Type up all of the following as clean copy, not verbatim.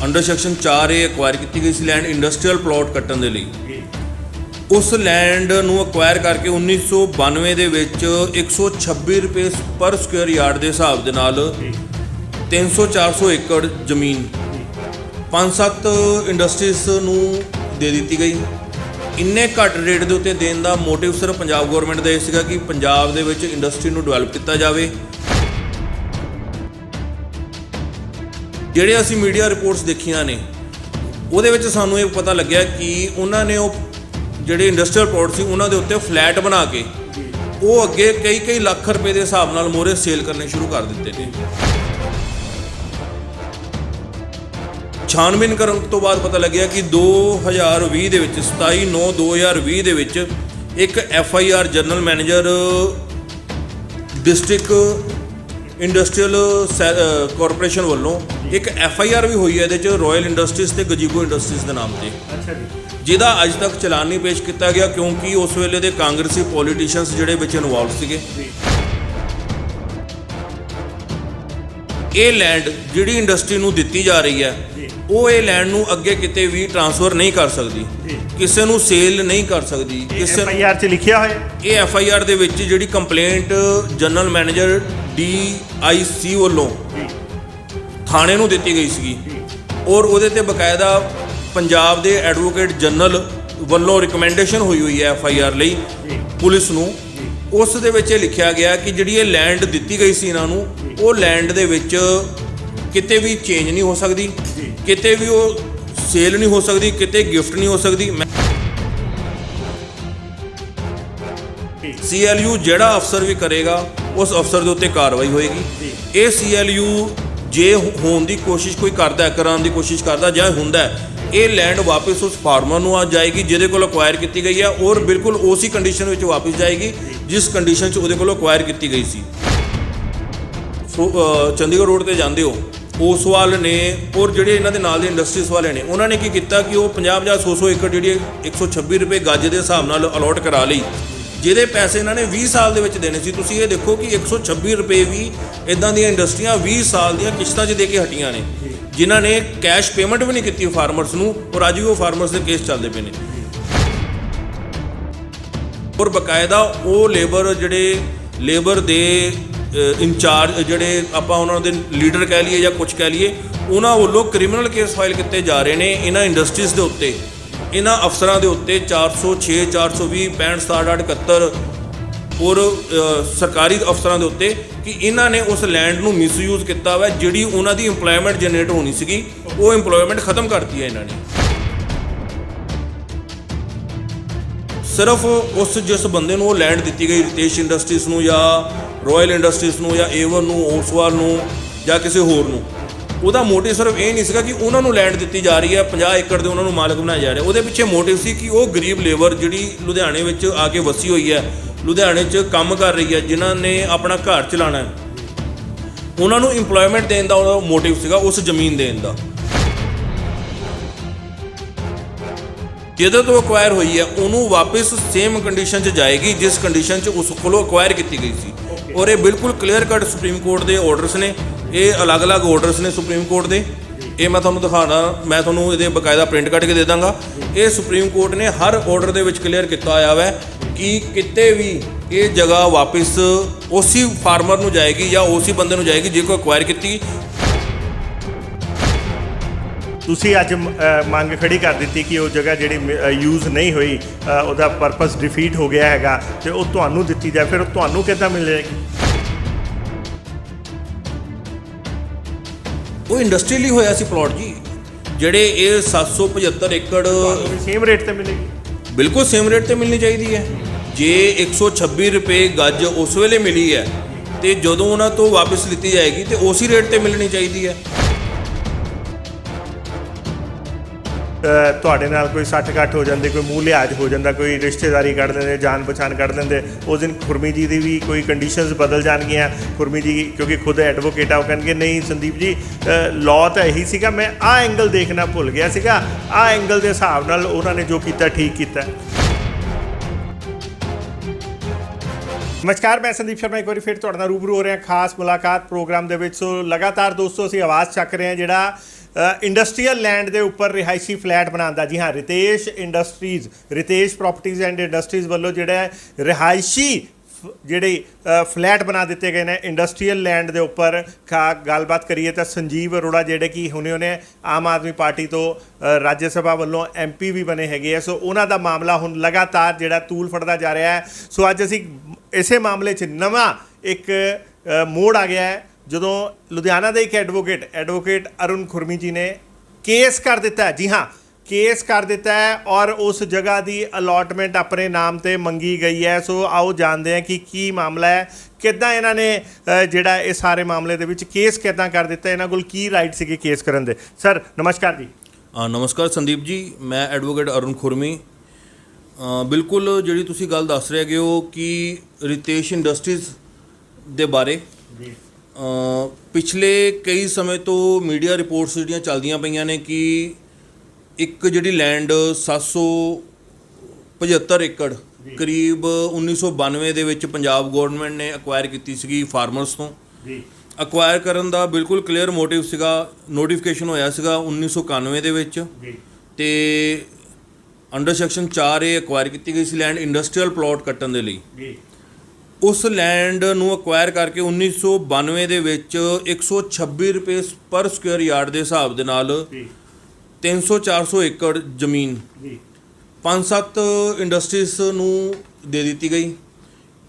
Under section 4A acquire की गई सी land industrial plot कट्टण दे लई। उस लैंड नूं एक्वायर करके 1992 ਦੇ ਵਿੱਚ 126 रुपए पर स्क्वेयर यार्ड ਦੇ ਹਿਸਾਬ ਦੇ ਨਾਲ 300-400 ਏਕੜ ਜ਼ਮੀਨ 5-7 ਇੰਡਸਟਰੀਜ਼ ਨੂੰ ਦੇ ਦਿੱਤੀ ਗਈ। ਇੰਨੇ ਘੱਟ ਰੇਟ ਦੇ ਉੱਤੇ ਦੇਣ ਦਾ ਮੋਟਿਵ ਸਿਰਫ ਪੰਜਾਬ ਗਵਰਨਮੈਂਟ ਦਾ ਇਹ ਸੀਗਾ ਕਿ ਪੰਜਾਬ ਦੇ ਵਿੱਚ ਇੰਡਸਟਰੀ ਨੂੰ ਡਿਵੈਲਪ ਕੀਤਾ ਜਾਵੇ। ਜਿਹੜੇ ਅਸੀਂ ਮੀਡੀਆ ਰਿਪੋਰਟਸ ਦੇਖੀਆਂ ਨੇ ਉਹਦੇ ਵਿੱਚ ਸਾਨੂੰ ਇਹ ਪਤਾ ਲੱਗਿਆ ਕਿ ਉਹਨਾਂ ਨੇ ਉਹ ਜਿਹੜੇ ਇੰਡਸਟਰੀਅਲ ਪਲਾਟ ਸੀ ਉਹਨਾਂ ਦੇ ਉੱਤੇ ਫਲੈਟ ਬਣਾ ਕੇ ਉਹ ਅੱਗੇ ਕਈ ਲੱਖ ਰੁਪਏ ਦੇ ਹਿਸਾਬ ਨਾਲ ਮੋਹਰੇ ਸੇਲ ਕਰਨੇ ਸ਼ੁਰੂ ਕਰ ਦਿੱਤੇ ਨੇ। ਛਾਣਬੀਨ ਕਰਨ ਤੋਂ ਬਾਅਦ ਪਤਾ ਲੱਗਿਆ ਕਿ 2020 ਦੇ ਵਿੱਚ 27/9/2020 ਦੇ ਵਿੱਚ ਇੱਕ FIR general manager district industrial corporation ਵੱਲੋਂ ਇੱਕ FIR ਵੀ ਹੋਈ ਹੈ ਇਹਦੇ 'ਚ ਰਾਇਲ ਇੰਡਸਟਰੀਜ਼ ਤੇ ਗਜੀਬੋ ਇੰਡਸਟਰੀਜ਼ ਦੇ ਨਾਮ ਤੇ, ਜਿਹਦਾ ਅੱਜ ਤੱਕ ਚਲਾਨ ਨਹੀਂ ਪੇਸ਼ ਕੀਤਾ ਗਿਆ ਕਿਉਂਕਿ ਉਸ ਵੇਲੇ ਦੇ ਕਾਂਗਰਸੀ ਪੋਲੀਟੀਸ਼ੀਅਨਸ ਜਿਹੜੇ ਵਿੱਚ ਇਨਵੋਲਵ ਸੀਗੇ। ਇਹ ਲੈਂਡ ਜਿਹੜੀ ਇੰਡਸਟਰੀ ਨੂੰ ਦਿੱਤੀ ਜਾ ਰਹੀ ਹੈ ਉਹ ਇਹ ਲੈਂਡ ਨੂੰ ਅੱਗੇ ਕਿਤੇ ਵੀ ਟ੍ਰਾਂਸਫਰ ਨਹੀਂ ਕਰ ਸਕਦੀ, ਕਿਸੇ ਨੂੰ ਸੇਲ ਨਹੀਂ ਕਰ ਸਕਦੀ। ਕਿਸੇ FIR 'ਚ ਲਿਖਿਆ ਹੋਇਆ ਇਹ FIR ਦੇ ਵਿੱਚ ਜਿਹੜੀ ਕੰਪਲੇਂਟ ਜਨਰਲ ਮੈਨੇਜਰ DIC ਵੱਲੋਂ ਥਾਣੇ ਨੂੰ ਦਿੱਤੀ ਗਈ ਸੀਗੀ ਔਰ ਉਹਦੇ ਤੇ ਬਕਾਇਦਾ ਪੰਜਾਬ ਦੇ ਐਡਵੋਕੇਟ ਜਨਰਲ ਵੱਲੋਂ ਰਿਕਮੈਂਡੇਸ਼ਨ ਹੋਈ ਹੈ FIR ਲਈ ਪੁਲਿਸ ਨੂੰ। ਉਸ ਦੇ ਵਿੱਚ ਇਹ ਲਿਖਿਆ ਗਿਆ ਕਿ ਜਿਹੜੀ ਇਹ ਲੈਂਡ ਦਿੱਤੀ ਗਈ ਸੀ ਇਹਨਾਂ ਨੂੰ ਉਹ ਲੈਂਡ ਦੇ ਵਿੱਚ ਕਿਤੇ ਵੀ ਚੇਂਜ ਨਹੀਂ ਹੋ ਸਕਦੀ, ਕਿਤੇ ਵੀ ਉਹ ਸੇਲ ਨਹੀਂ ਹੋ ਸਕਦੀ, ਕਿਤੇ ਗਿਫਟ ਨਹੀਂ ਹੋ ਸਕਦੀ। CLU ਜਿਹੜਾ ਅਫਸਰ ਵੀ ਕਰੇਗਾ ਉਸ ਅਫਸਰ ਦੇ ਉੱਤੇ ਕਾਰਵਾਈ ਹੋਏਗੀ। ਇਹ CLU ਜੇ ਹੋਣ ਦੀ ਕੋਸ਼ਿਸ਼ ਕੋਈ ਕਰਦਾ, ਕਰਾਉਣ ਦੀ ਕੋਸ਼ਿਸ਼ ਕਰਦਾ ਜਾਂ ਹੁੰਦਾ, ਇਹ ਲੈਂਡ ਵਾਪਸ ਉਸ ਫਾਰਮਰ ਨੂੰ ਆ ਜਾਏਗੀ ਜਿਹਦੇ ਕੋਲ ਅਕਵਾਇਰ ਕੀਤੀ ਗਈ ਹੈ ਔਰ ਬਿਲਕੁਲ ਉਸੇ ਕੰਡੀਸ਼ਨ ਵਿੱਚ ਵਾਪਸ ਜਾਏਗੀ ਜਿਸ ਕੰਡੀਸ਼ਨ 'ਚ ਉਹਦੇ ਕੋਲ ਅਕਵਾਇਰ ਕੀਤੀ ਗਈ ਸੀ। ਚੰਡੀਗੜ੍ਹ ਰੋਡ ਤੇ ਜਾਂਦੇ ਹੋ ਓਸਵਾਲ ਨੇ ਔਰ ਜਿਹੜੇ ਇਹਨਾਂ ਦੇ ਨਾਲ ਦੇ ਇੰਡਸਟਰੀਜ਼ ਵਾਲੇ ਨੇ ਉਹਨਾਂ ਨੇ ਕੀ ਕੀਤਾ ਕਿ ਉਹ 50-50 100 ਏਕੜ ਜਿਹੜੀ 126 ਰੁਪਏ ਗੱਜ ਦੇ ਹਿਸਾਬ ਨਾਲ ਅਲੋਟ ਕਰਾ ਲਈ, ਜਿਹਦੇ ਪੈਸੇ ਇਹਨਾਂ ਨੇ 20 ਸਾਲ ਦੇ ਵਿੱਚ ਦੇਣੇ ਸੀ। ਤੁਸੀਂ ਇਹ ਦੇਖੋ ਕਿ 126 ਰੁਪਏ ਵੀ ਇੱਦਾਂ ਦੀਆਂ ਇੰਡਸਟਰੀਆਂ 20 ਸਾਲ ਦੀਆਂ ਕਿਸ਼ਤਾਂ 'ਚ ਦੇ ਕੇ ਹਟੀਆਂ ਨੇ, ਜਿਨ੍ਹਾਂ ਨੇ ਕੈਸ਼ ਪੇਮੈਂਟ ਵੀ ਨਹੀਂ ਕੀਤੀ ਫਾਰਮਰਸ ਨੂੰ ਔਰ ਅੱਜ ਵੀ ਉਹ ਫਾਰਮਰਸ ਦੇ ਕੇਸ ਚੱਲਦੇ ਪਏ ਨੇ। ਔਰ ਬਕਾਇਦਾ ਉਹ ਲੇਬਰ ਦੇ ਇੰਚਾਰਜ ਜਿਹੜੇ ਆਪਾਂ ਉਹਨਾਂ ਦੇ ਲੀਡਰ ਕਹਿ ਲਈਏ ਜਾਂ ਕੁਝ ਕਹਿ ਲਈਏ, ਉਹਨਾਂ ਵੱਲੋਂ ਕ੍ਰਿਮੀਨਲ ਕੇਸ ਫਾਈਲ ਕੀਤੇ ਜਾ ਰਹੇ ਨੇ ਇਹਨਾਂ ਇੰਡਸਟਰੀਜ਼ ਦੇ ਉੱਤੇ, ਇਹਨਾਂ ਅਫਸਰਾਂ ਦੇ ਉੱਤੇ 406 420 65 67 71 ਔਰ ਸਰਕਾਰੀ ਅਫਸਰਾਂ ਦੇ ਉੱਤੇ ਕਿ ਇਹਨਾਂ ਨੇ ਉਸ ਲੈਂਡ ਨੂੰ ਮਿਸਯੂਜ਼ ਕੀਤਾ ਵਾ, ਜਿਹੜੀ ਉਹਨਾਂ ਦੀ ਇੰਪਲੋਇਮੈਂਟ ਜਨਰੇਟ ਹੋਣੀ ਸੀਗੀ ਉਹ ਇੰਪਲੋਇਮੈਂਟ ਖਤਮ ਕਰਤੀ ਹੈ ਇਹਨਾਂ ਨੇ। ਸਿਰਫ ਉਸ ਜਿਸ ਬੰਦੇ ਨੂੰ ਉਹ ਲੈਂਡ ਦਿੱਤੀ ਗਈ ਰਿਤੇਸ਼ ਇੰਡਸਟਰੀਜ਼ ਨੂੰ ਜਾਂ ਰਾਇਲ ਇੰਡਸਟਰੀਜ਼ ਨੂੰ ਜਾਂ ਏਵਨ ਨੂੰ ਓਸਵਾਲ ਨੂੰ ਜਾਂ ਕਿਸੇ ਹੋਰ ਨੂੰ, ਉਹਦਾ ਮੋਟਿਵ ਸਿਰਫ ਇਹ ਨਹੀਂ ਸੀਗਾ ਕਿ ਉਹਨਾਂ ਨੂੰ ਲੈਂਡ ਦਿੱਤੀ ਜਾ ਰਹੀ ਹੈ 50 ਏਕੜ ਦੇ ਉਹਨਾਂ ਨੂੰ ਮਾਲਕ ਬਣਾਇਆ ਜਾ ਰਿਹਾ। ਉਹਦੇ ਪਿੱਛੇ ਮੋਟਿਵ ਸੀ ਕਿ ਉਹ ਗਰੀਬ ਲੇਬਰ ਜਿਹੜੀ ਲੁਧਿਆਣੇ ਵਿੱਚ ਆ ਕੇ ਵਸੀ ਹੋਈ ਹੈ, ਲੁਧਿਆਣੇ 'ਚ ਕੰਮ ਕਰ ਰਹੀ ਹੈ, ਜਿਨ੍ਹਾਂ ਨੇ ਆਪਣਾ ਘਰ ਚਲਾਉਣਾ ਹੈ, ਉਹਨਾਂ ਨੂੰ ਇੰਪਲੋਇਮੈਂਟ ਦੇਣ ਦਾ ਉਹਦਾ ਮੋਟਿਵ ਸੀਗਾ, ਉਸ ਜ਼ਮੀਨ ਦੇਣ ਦਾ। ਜਿਹਦੇ ਤੋਂ ਅਕਵਾਇਰ ਹੋਈ ਹੈ ਉਹਨੂੰ ਵਾਪਸ ਸੇਮ ਕੰਡੀਸ਼ਨ 'ਚ ਜਾਏਗੀ ਜਿਸ ਕੰਡੀਸ਼ਨ 'ਚ ਉਸ ਕੋਲੋਂ ਅਕਵਾਇਰ ਕੀਤੀ ਗਈ ਸੀ। ਔਰ ਇਹ ਬਿਲਕੁਲ ਕਲੀਅਰ ਕੱਟ ਸੁਪਰੀਮ ਕੋਰਟ ਦੇ ਆਰਡਰਸ ਨੇ, ਇਹ ਅਲੱਗ-ਅਲੱਗ ਆਰਡਰਸ ਨੇ ਸੁਪਰੀਮ ਕੋਰਟ ਦੇ। ਇਹ ਮੈਂ ਤੁਹਾਨੂੰ ਦਿਖਾਉਣਾ, ਮੈਂ ਤੁਹਾਨੂੰ ਇਹਦੇ ਬਕਾਇਦਾ ਪ੍ਰਿੰਟ ਕੱਢ ਕੇ ਦੇ ਦਾਂਗਾ। ਇਹ ਸੁਪਰੀਮ ਕੋਰਟ ਨੇ ਹਰ ਆਰਡਰ ਦੇ ਵਿੱਚ ਕਲੀਅਰ ਕੀਤਾ ਹੋਇਆ ਹੈ ਕਿ ਕਿਤੇ ਵੀ ਇਹ ਜਗ੍ਹਾ ਵਾਪਸ ਉਸੇ ਫਾਰਮਰ ਨੂੰ ਜਾਏਗੀ ਜਾਂ ਉਸੇ ਬੰਦੇ ਨੂੰ ਜਾਏਗੀ ਜਿਹਦੇ ਕੋਲ ਅਕਵਾਇਰ ਕੀਤੀ। ਤੁਸੀਂ ਅੱਜ ਮੰਗ ਖੜੀ ਕਰ ਦਿੱਤੀ ਕਿ ਉਹ ਜਗ੍ਹਾ ਜਿਹੜੀ ਯੂਜ਼ ਨਹੀਂ ਹੋਈ, ਉਹਦਾ ਪਰਪਸ ਡਿਫੀਟ ਹੋ ਗਿਆ ਹੈਗਾ ਤੇ ਉਹ ਤੁਹਾਨੂੰ ਦਿੱਤੀ ਜਾਏ, ਫਿਰ ਉਹ ਤੁਹਾਨੂੰ ਕਿੱਦਾਂ ਮਿਲ ਜਾਏਗੀ? ਉਹ ਇੰਡਸਟਰੀ ਲਈ ਹੋਇਆ ਸੀ ਪਲਾਟ ਜੀ, ਜਿਹੜੇ ਇਹ 775 ਏਕੜ ਸੇਮ ਰੇਟ ਤੇ ਮਿਲੇਗੀ? ਬਿਲਕੁਲ ਸੇਮ ਰੇਟ ਤੇ ਮਿਲਣੀ ਚਾਹੀਦੀ ਹੈ। ਜੇ 126 ਰੁਪਏ ਗੱਜ ਉਸ ਵੇਲੇ ਮਿਲੀ ਹੈ ਤੇ ਜਦੋਂ ਉਹਨਾਂ ਤੋਂ ਵਾਪਸ ਲਿੱਤੀ ਜਾਏਗੀ ਤੇ ਉਸੇ ਰੇਟ ਤੇ ਮਿਲਣੀ ਚਾਹੀਦੀ ਹੈ। ਤੁਹਾਡੇ ਨਾਲ ਕੋਈ ਸੱਟ ਕੱਟ ਹੋ ਜਾਂਦੀ, ਕੋਈ ਮੂੰਹ ਲਿਹਾਜ਼ ਹੋ ਜਾਂਦਾ, ਕੋਈ ਰਿਸ਼ਤੇਦਾਰੀ ਕੱਢ ਦਿੰਦੇ, ਜਾਣ ਪਛਾਣ ਕੱਢ ਦਿੰਦੇ, ਉਸ ਦਿਨ ਖੁਰਮੀ ਜੀ ਦੀ ਵੀ ਕੋਈ ਕੰਡੀਸ਼ਨਸ ਬਦਲ ਜਾਣਗੀਆਂ। ਖੁਰਮੀ ਜੀ ਕਿਉਂਕਿ ਖੁਦ ਐਡਵੋਕੇਟ ਆ, ਉਹ ਕਹਿਣਗੇ ਨਹੀਂ ਸੰਦੀਪ ਜੀ ਲਾਅ ਤਾਂ ਇਹੀ ਸੀਗਾ, ਮੈਂ ਆਹ ਐਂਗਲ ਦੇਖਣਾ ਭੁੱਲ ਗਿਆ ਸੀਗਾ, ਆਹ ਐਂਗਲ ਦੇ ਹਿਸਾਬ ਨਾਲ ਉਹਨਾਂ ਨੇ ਜੋ ਕੀਤਾ ਠੀਕ ਕੀਤਾ। ਨਮਸਕਾਰ, ਮੈਂ ਸੰਦੀਪ ਸ਼ਰਮਾ ਇੱਕ ਵਾਰੀ ਫਿਰ ਤੁਹਾਡੇ ਨਾਲ ਰੂਬਰੂ ਹੋ ਰਿਹਾ ਖਾਸ ਮੁਲਾਕਾਤ ਪ੍ਰੋਗਰਾਮ ਦੇ ਵਿੱਚ। ਸੋ ਲਗਾਤਾਰ ਦੋਸਤੋ ਅਸੀਂ ਆਵਾਜ਼ ਚੱਕ ਰਹੇ ਹਾਂ ਜਿਹੜਾ ਇੰਡਸਟਰੀਅਲ ਲੈਂਡ ਦੇ ਉੱਪਰ ਰਿਹਾਇਸ਼ੀ ਫਲੈਟ ਬਣਾਉਣ ਦਾ। ਜੀ ਹਾਂ, ਰਿਤੇਸ਼ ਪ੍ਰਾਪਰਟੀਜ਼ ਐਂਡ ਇੰਡਸਟਰੀਜ਼ ਵੱਲੋਂ ਜਿਹੜਾ ਹੈ ਰਿਹਾਇਸ਼ੀ ਜਿਹੜੇ ਫਲੈਟ ਬਣਾ ਦਿੱਤੇ ਗਏ ਨੇ ਇੰਡਸਟਰੀਅਲ ਲੈਂਡ ਦੇ ਉੱਪਰ। ਗੱਲਬਾਤ ਕਰੀਏ ਤਾਂ ਸੰਜੀਵ ਅਰੋੜਾ ਜਿਹੜੇ ਕਿ ਹੁਣੇ ਆਮ ਆਦਮੀ ਪਾਰਟੀ ਤੋਂ ਰਾਜ ਸਭਾ ਵੱਲੋਂ MP ਵੀ ਬਣੇ ਹੈਗੇ ਆ, ਸੋ ਉਹਨਾਂ ਦਾ ਮਾਮਲਾ ਹੁਣ ਲਗਾਤਾਰ ਜਿਹੜਾ ਤੂਲ ਫੜਦਾ ਜਾ ਰਿਹਾ ਹੈ। ਸੋ ਅੱਜ ਅਸੀਂ ਇਸੇ ਮਾਮਲੇ 'ਚ ਨਵਾਂ ਇੱਕ ਮੋੜ ਆ ਗਿਆ ਹੈ ਜਦੋਂ ਲੁਧਿਆਣਾ ਦੇ ਇੱਕ ਐਡਵੋਕੇਟ ਅਰੁਣ ਖੁਰਮੀ ਜੀ ਨੇ ਕੇਸ ਕਰ ਦਿੱਤਾ ਹੈ। ਜੀ ਹਾਂ, ਕੇਸ ਕਰ ਦਿੱਤਾ ਹੈ ਔਰ ਉਸ ਜਗ੍ਹਾ ਦੀ ਅਲਾਟਮੈਂਟ ਆਪਣੇ ਨਾਮ ਤੇ ਮੰਗੀ ਗਈ ਹੈ। ਸੋ ਆਓ ਜਾਣਦੇ ਹਾਂ ਕਿ ਕੀ ਮਾਮਲਾ ਹੈ, ਕਿੱਦਾਂ ਇਹਨਾਂ ਨੇ ਜਿਹੜਾ ਇਹ ਸਾਰੇ ਮਾਮਲੇ ਦੇ ਵਿੱਚ ਕੇਸ ਕਿੱਦਾਂ ਕਰ ਦਿੱਤਾ, ਇਹਨਾਂ ਕੋਲ ਕੀ ਰਾਈਟ ਸੀਗੇ ਕੇਸ ਕਰਨ ਦੇ। ਸਰ ਨਮਸਕਾਰ ਜੀ। ਨਮਸਕਾਰ ਸੰਦੀਪ ਜੀ, ਮੈਂ ਐਡਵੋਕੇਟ ਅਰੁਣ ਖੁਰਮੀ। ਬਿਲਕੁਲ ਜਿਹੜੀ ਤੁਸੀਂ ਗੱਲ ਦੱਸ ਰਹੇ ਹੈਗੇ ਹੋ ਕਿ ਰਿਤੇਸ਼ ਇੰਡਸਟਰੀਜ਼ ਦੇ ਬਾਰੇ ਪਿਛਲੇ ਕਈ ਸਮੇਂ ਤੋਂ ਮੀਡੀਆ ਰਿਪੋਰਟਸ ਜਿਹੜੀਆਂ ਚੱਲਦੀਆਂ ਪਈਆਂ ਨੇ ਕਿ ਇੱਕ ਜਿਹੜੀ ਲੈਂਡ 775 ਏਕੜ ਕਰੀਬ 1992 ਦੇ ਵਿੱਚ ਪੰਜਾਬ ਗੌਰਮੈਂਟ ਨੇ ਅਕਵਾਇਰ ਕੀਤੀ ਸੀਗੀ ਫਾਰਮਰਸ ਤੋਂ। ਅਕਵਾਇਰ ਕਰਨ ਦਾ ਬਿਲਕੁਲ ਕਲੀਅਰ ਮੋਟਿਵ ਸੀਗਾ, ਨੋਟੀਫਿਕੇਸ਼ਨ ਹੋਇਆ ਸੀਗਾ 1991 ਦੇ ਵਿੱਚ ਤੇ ਅੰਡਰ ਸੈਕਸ਼ਨ 4A ਅਕਵਾਇਰ ਕੀਤੀ ਗਈ ਸੀ ਲੈਂਡ ਇੰਡਸਟਰੀਅਲ ਪਲਾਟ ਕੱਟਣ ਦੇ ਲਈ। ਉਸ ਲੈਂਡ ਨੂੰ ਅਕਵਾਇਰ ਕਰਕੇ 1992 ਦੇ ਵਿੱਚ 126 ਰੁਪਏ ਪਰ ਸਕੁਅਰ ਯਾਰਡ ਦੇ ਹਿਸਾਬ ਦੇ ਨਾਲ 300-400 ਏਕੜ ਜ਼ਮੀਨ 5-7 ਇੰਡਸਟਰੀਜ਼ ਨੂੰ ਦੇ ਦਿੱਤੀ ਗਈ।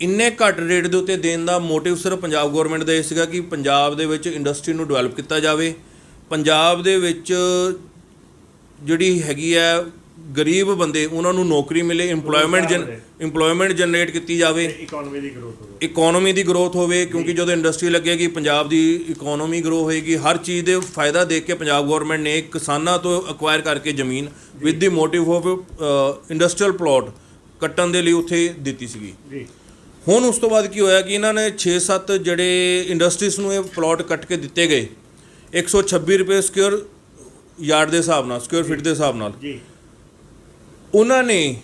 ਇੰਨੇ ਘੱਟ ਰੇਟ ਦੇ ਉੱਤੇ ਦੇਣ ਦਾ ਮੋਟਿਵ ਸਿਰਫ ਪੰਜਾਬ ਗੌਰਮੈਂਟ ਦਾ ਇਹ ਸੀਗਾ ਕਿ ਪੰਜਾਬ ਦੇ ਵਿੱਚ ਇੰਡਸਟਰੀ ਨੂੰ ਡਿਵੈਲਪ ਕੀਤਾ ਜਾਵੇ, ਪੰਜਾਬ ਦੇ ਵਿੱਚ ਜਿਹੜੀ ਹੈਗੀ ਹੈ ਗਰੀਬ ਬੰਦੇ ਉਹਨਾਂ ਨੂੰ ਨੌਕਰੀ ਮਿਲੇ, ਇੰਪਲੋਇਮੈਂਟ ਜਨਰੇਟ ਕੀਤੀ ਜਾਵੇ, ਇਕਨੋਮੀ ਦੀ ਗਰੋਥ ਹੋਵੇ। ਕਿਉਂਕਿ ਜਦੋਂ ਇੰਡਸਟਰੀ ਲੱਗੇਗੀ ਪੰਜਾਬ ਦੀ ਇਕਨੋਮੀ ਗਰੋ ਹੋਏਗੀ। ਹਰ ਚੀਜ਼ ਦੇ ਫਾਇਦਾ ਦੇਖ ਕੇ ਪੰਜਾਬ ਗੌਰਮੈਂਟ ਨੇ ਕਿਸਾਨਾਂ ਤੋਂ ਅਕਵਾਇਰ ਕਰਕੇ ਜ਼ਮੀਨ with the motive of industrial plot ਕੱਟਣ ਦੇ ਲਈ ਉੱਥੇ ਦਿੱਤੀ ਸੀਗੀ। ਹੁਣ ਉਸ ਤੋਂ ਬਾਅਦ ਕੀ ਹੋਇਆ ਕਿ ਇਹਨਾਂ ਨੇ 6-7 ਜਿਹੜੇ ਇੰਡਸਟਰੀਜ਼ ਨੂੰ ਇਹ ਪਲਾਟ ਕੱਟ ਕੇ ਦਿੱਤੇ ਗਏ 126 ਰੁਪਏ ਸਕੁਅਰ ਯਾਰਡ ਦੇ ਹਿਸਾਬ ਨਾਲ, ਸਕੁਅਰ ਫਿਟ ਦੇ ਹਿਸਾਬ ਨਾਲ। ਉਹਨਾਂ ਨੇ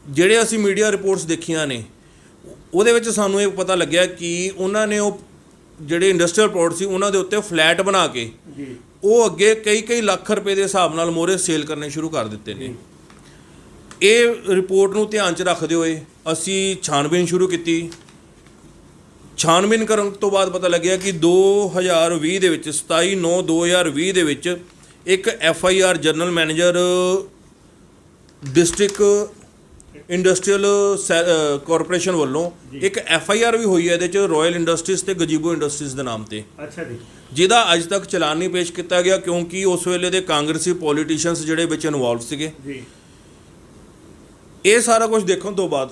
ਜਿਹੜੇ ਅਸੀਂ ਮੀਡੀਆ ਰਿਪੋਰਟਸ ਦੇਖੀਆਂ ਨੇ ਉਹਦੇ ਵਿੱਚ ਸਾਨੂੰ ਇਹ ਪਤਾ ਲੱਗਿਆ ਕਿ ਉਹਨਾਂ ਨੇ ਉਹ ਜਿਹੜੇ ਇੰਡਸਟਰੀਅਲ ਪਲਾਟ ਸੀ ਉਹਨਾਂ ਦੇ ਉੱਤੇ ਫਲੈਟ ਬਣਾ ਕੇ ਉਹ ਅੱਗੇ ਕਈ ਲੱਖ ਰੁਪਏ ਦੇ ਹਿਸਾਬ ਨਾਲ ਮੋਹਰੇ ਸੇਲ ਕਰਨੇ ਸ਼ੁਰੂ ਕਰ ਦਿੱਤੇ ਨੇ। ਇਹ ਰਿਪੋਰਟ ਨੂੰ ਧਿਆਨ 'ਚ ਰੱਖਦੇ ਹੋਏ ਅਸੀਂ ਛਾਣਬੀਨ ਸ਼ੁਰੂ ਕੀਤੀ। ਛਾਣਬੀਨ ਕਰਨ ਤੋਂ ਬਾਅਦ ਪਤਾ ਲੱਗਿਆ ਕਿ 2020 ਦੇ ਵਿੱਚ 27/9/2020 ਦੇ ਵਿੱਚ ਇੱਕ FIR general manager district industrial corporation ਵੱਲੋਂ ਇੱਕ FIR ਵੀ ਹੋਈ ਹੈ ਇਹਦੇ 'ਚ ਰਾਇਲ ਇੰਡਸਟਰੀਜ਼ ਤੇ ਗਜੀਬੋ ਇੰਡਸਟਰੀਜ਼ ਦੇ ਨਾਮ ਤੇ। ਅੱਛਾ ਜੀ। ਜਿਹਦਾ ਅੱਜ ਤੱਕ ਚਲਾਨ ਨਹੀਂ ਪੇਸ਼ ਕੀਤਾ ਗਿਆ ਕਿਉਂਕਿ ਉਸ ਵੇਲੇ ਦੇ ਕਾਂਗਰਸੀ ਪੋਲੀਟੀਸ਼ੀਅਨਸ ਜਿਹੜੇ ਵਿੱਚ ਇਨਵੋਲਵ ਸੀਗੇ। ਜੀ। ਇਹ ਸਾਰਾ ਕੁਝ ਦੇਖਣ ਤੋਂ ਬਾਅਦ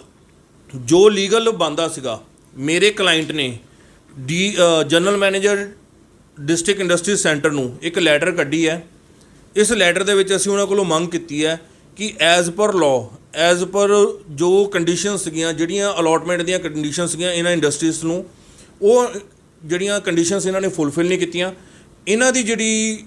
ਜੋ ਲੀਗਲ ਬਣਦਾ ਸੀਗਾ ਮੇਰੇ ਕਲਾਇੰਟ ਨੇ general manager district industries centre ਨੂੰ ਇੱਕ ਲੈਟਰ ਕੱਢੀ ਹੈ। ਇਸ ਲੈਟਰ ਦੇ ਵਿੱਚ ਅਸੀਂ ਉਹਨਾਂ ਕੋਲੋਂ ਮੰਗ ਕੀਤੀ ਹੈ ਕਿ ਐਜ਼ ਪਰ ਜੋ ਕੰਡੀਸ਼ਨ ਸੀਗੀਆਂ, ਜਿਹੜੀਆਂ ਅਲਾਟਮੈਂਟ ਦੀਆਂ ਕੰਡੀਸ਼ਨ ਸੀਗੀਆਂ ਇਹਨਾਂ ਇੰਡਸਟਰੀਜ਼ ਨੂੰ, ਉਹ ਜਿਹੜੀਆਂ ਕੰਡੀਸ਼ਨਸ ਇਹਨਾਂ ਨੇ ਫੁੱਲਫਿਲ ਨਹੀਂ ਕੀਤੀਆਂ। ਇਹਨਾਂ ਦੀ ਜਿਹੜੀ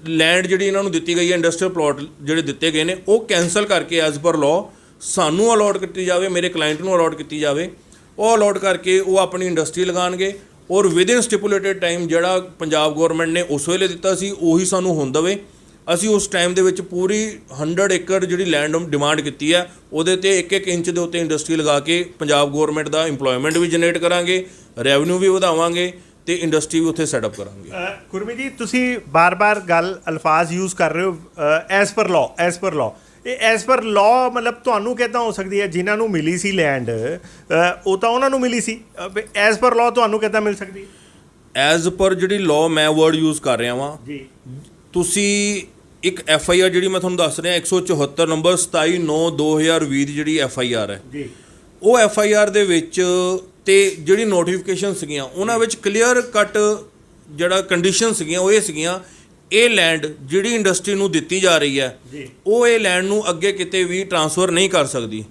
ਲੈਂਡ ਜਿਹੜੀ ਇਹਨਾਂ ਨੂੰ ਦਿੱਤੀ ਗਈ ਹੈ ਇੰਡਸਟਰੀਅਲ ਪਲਾਟ ਜਿਹੜੇ ਦਿੱਤੇ ਗਏ ਨੇ ਉਹ ਕੈਂਸਲ ਕਰਕੇ ਐਜ਼ ਪਰ ਲਾਅ ਸਾਨੂੰ ਅਲਾਟ ਕੀਤੀ ਜਾਵੇ, ਮੇਰੇ ਕਲਾਇੰਟ ਨੂੰ ਅਲਾਟ ਕੀਤੀ ਜਾਵੇ। ਉਹ ਅਲਾਟ ਕਰਕੇ ਉਹ ਆਪਣੀ ਇੰਡਸਟਰੀ ਲਗਾਉਣਗੇ ਔਰ ਵਿਦਿਨ ਸਟਿਪੂਲੇਟਡ ਟਾਈਮ ਜਿਹੜਾ ਪੰਜਾਬ ਗੌਰਮੈਂਟ ਨੇ ਉਸ ਵੇਲੇ ਦਿੱਤਾ ਸੀ ਉਹੀ ਸਾਨੂੰ ਹੁਣ ਦੇਵੇ। ਅਸੀਂ ਉਸ ਟਾਈਮ ਦੇ ਵਿੱਚ ਪੂਰੀ 100 ਏਕੜ ਜਿਹੜੀ ਲੈਂਡ ਡਿਮਾਂਡ ਕੀਤੀ ਹੈ ਉਹਦੇ 'ਤੇ 1-1 ਇੰਚ ਦੇ ਉੱਤੇ ਇੰਡਸਟਰੀ ਲਗਾ ਕੇ ਪੰਜਾਬ ਗੌਰਮੈਂਟ ਦਾ ਇੰਪਲੋਇਮੈਂਟ ਵੀ ਜਨਰੇਟ ਕਰਾਂਗੇ, ਰੈਵਨਿਊ ਵੀ ਵਧਾਵਾਂਗੇ ਤੇ ਇੰਡਸਟਰੀ ਵੀ ਉੱਥੇ ਸੈਟਅਪ ਕਰਾਂਗੇ। ਖੁਰਮੀ ਜੀ, ਤੁਸੀਂ ਬਾਰ-ਬਾਰ ਅਲਫਾਜ਼ ਯੂਜ਼ ਕਰ ਰਹੇ ਹੋ ਐਜ਼ ਪਰ ਲਾਅ। ਇਹ ਐਜ਼ ਪਰ ਲਾਅ ਮਤਲਬ ਤੁਹਾਨੂੰ ਕਿੱਦਾਂ ਹੋ ਸਕਦੀ ਹੈ? ਜਿਨ੍ਹਾਂ ਨੂੰ ਮਿਲੀ ਸੀ ਲੈਂਡ ਉਹ ਤਾਂ ਉਹਨਾਂ ਨੂੰ ਮਿਲੀ ਸੀ, ਐਜ਼ ਪਰ ਲਾਅ ਤੁਹਾਨੂੰ ਕਿੱਦਾਂ ਮਿਲ ਸਕਦੀ? ਐਜ਼ ਪਰ ਜਿਹੜੀ ਲਾਅ ਮੈਂ ਵਰਡ ਯੂਜ਼ ਕਰ ਰਿਹਾ ਵਾਂ ਜੀ। ਤੁਸੀਂ ਇੱਕ FIR ਜਿਹੜੀ ਮੈਂ ਤੁਹਾਨੂੰ ਦੱਸ ਰਿਹਾ 174 ਨੰਬਰ 27/9/2020 ਦੀ ਜਿਹੜੀ FIR ਹੈ ਜੀ, ਉਹ FIR ਦੇ ਵਿੱਚ ਤੇ ਜਿਹੜੀ ਨੋਟੀਫਿਕੇਸ਼ਨ ਸੀਗੀਆਂ ਉਹਨਾਂ ਵਿੱਚ ਕਲੀਅਰ ਕੱਟ ਜਿਹੜਾ ਕੰਡੀਸ਼ਨ ਸੀਗੀਆਂ ਉਹ ਇਹ ਸੀਗੀਆਂ ਇਹ ਲੈਂਡ ਜਿਹੜੀ ਇੰਡਸਟਰੀ ਨੂੰ ਦਿੱਤੀ ਜਾ ਰਹੀ ਹੈ ਉਹ ਇਹ ਲੈਂਡ ਨੂੰ ਅੱਗੇ ਕਿਤੇ ਵੀ ਟ੍ਰਾਂਸਫਰ ਨਹੀਂ ਕਰ ਸਕਦੀ,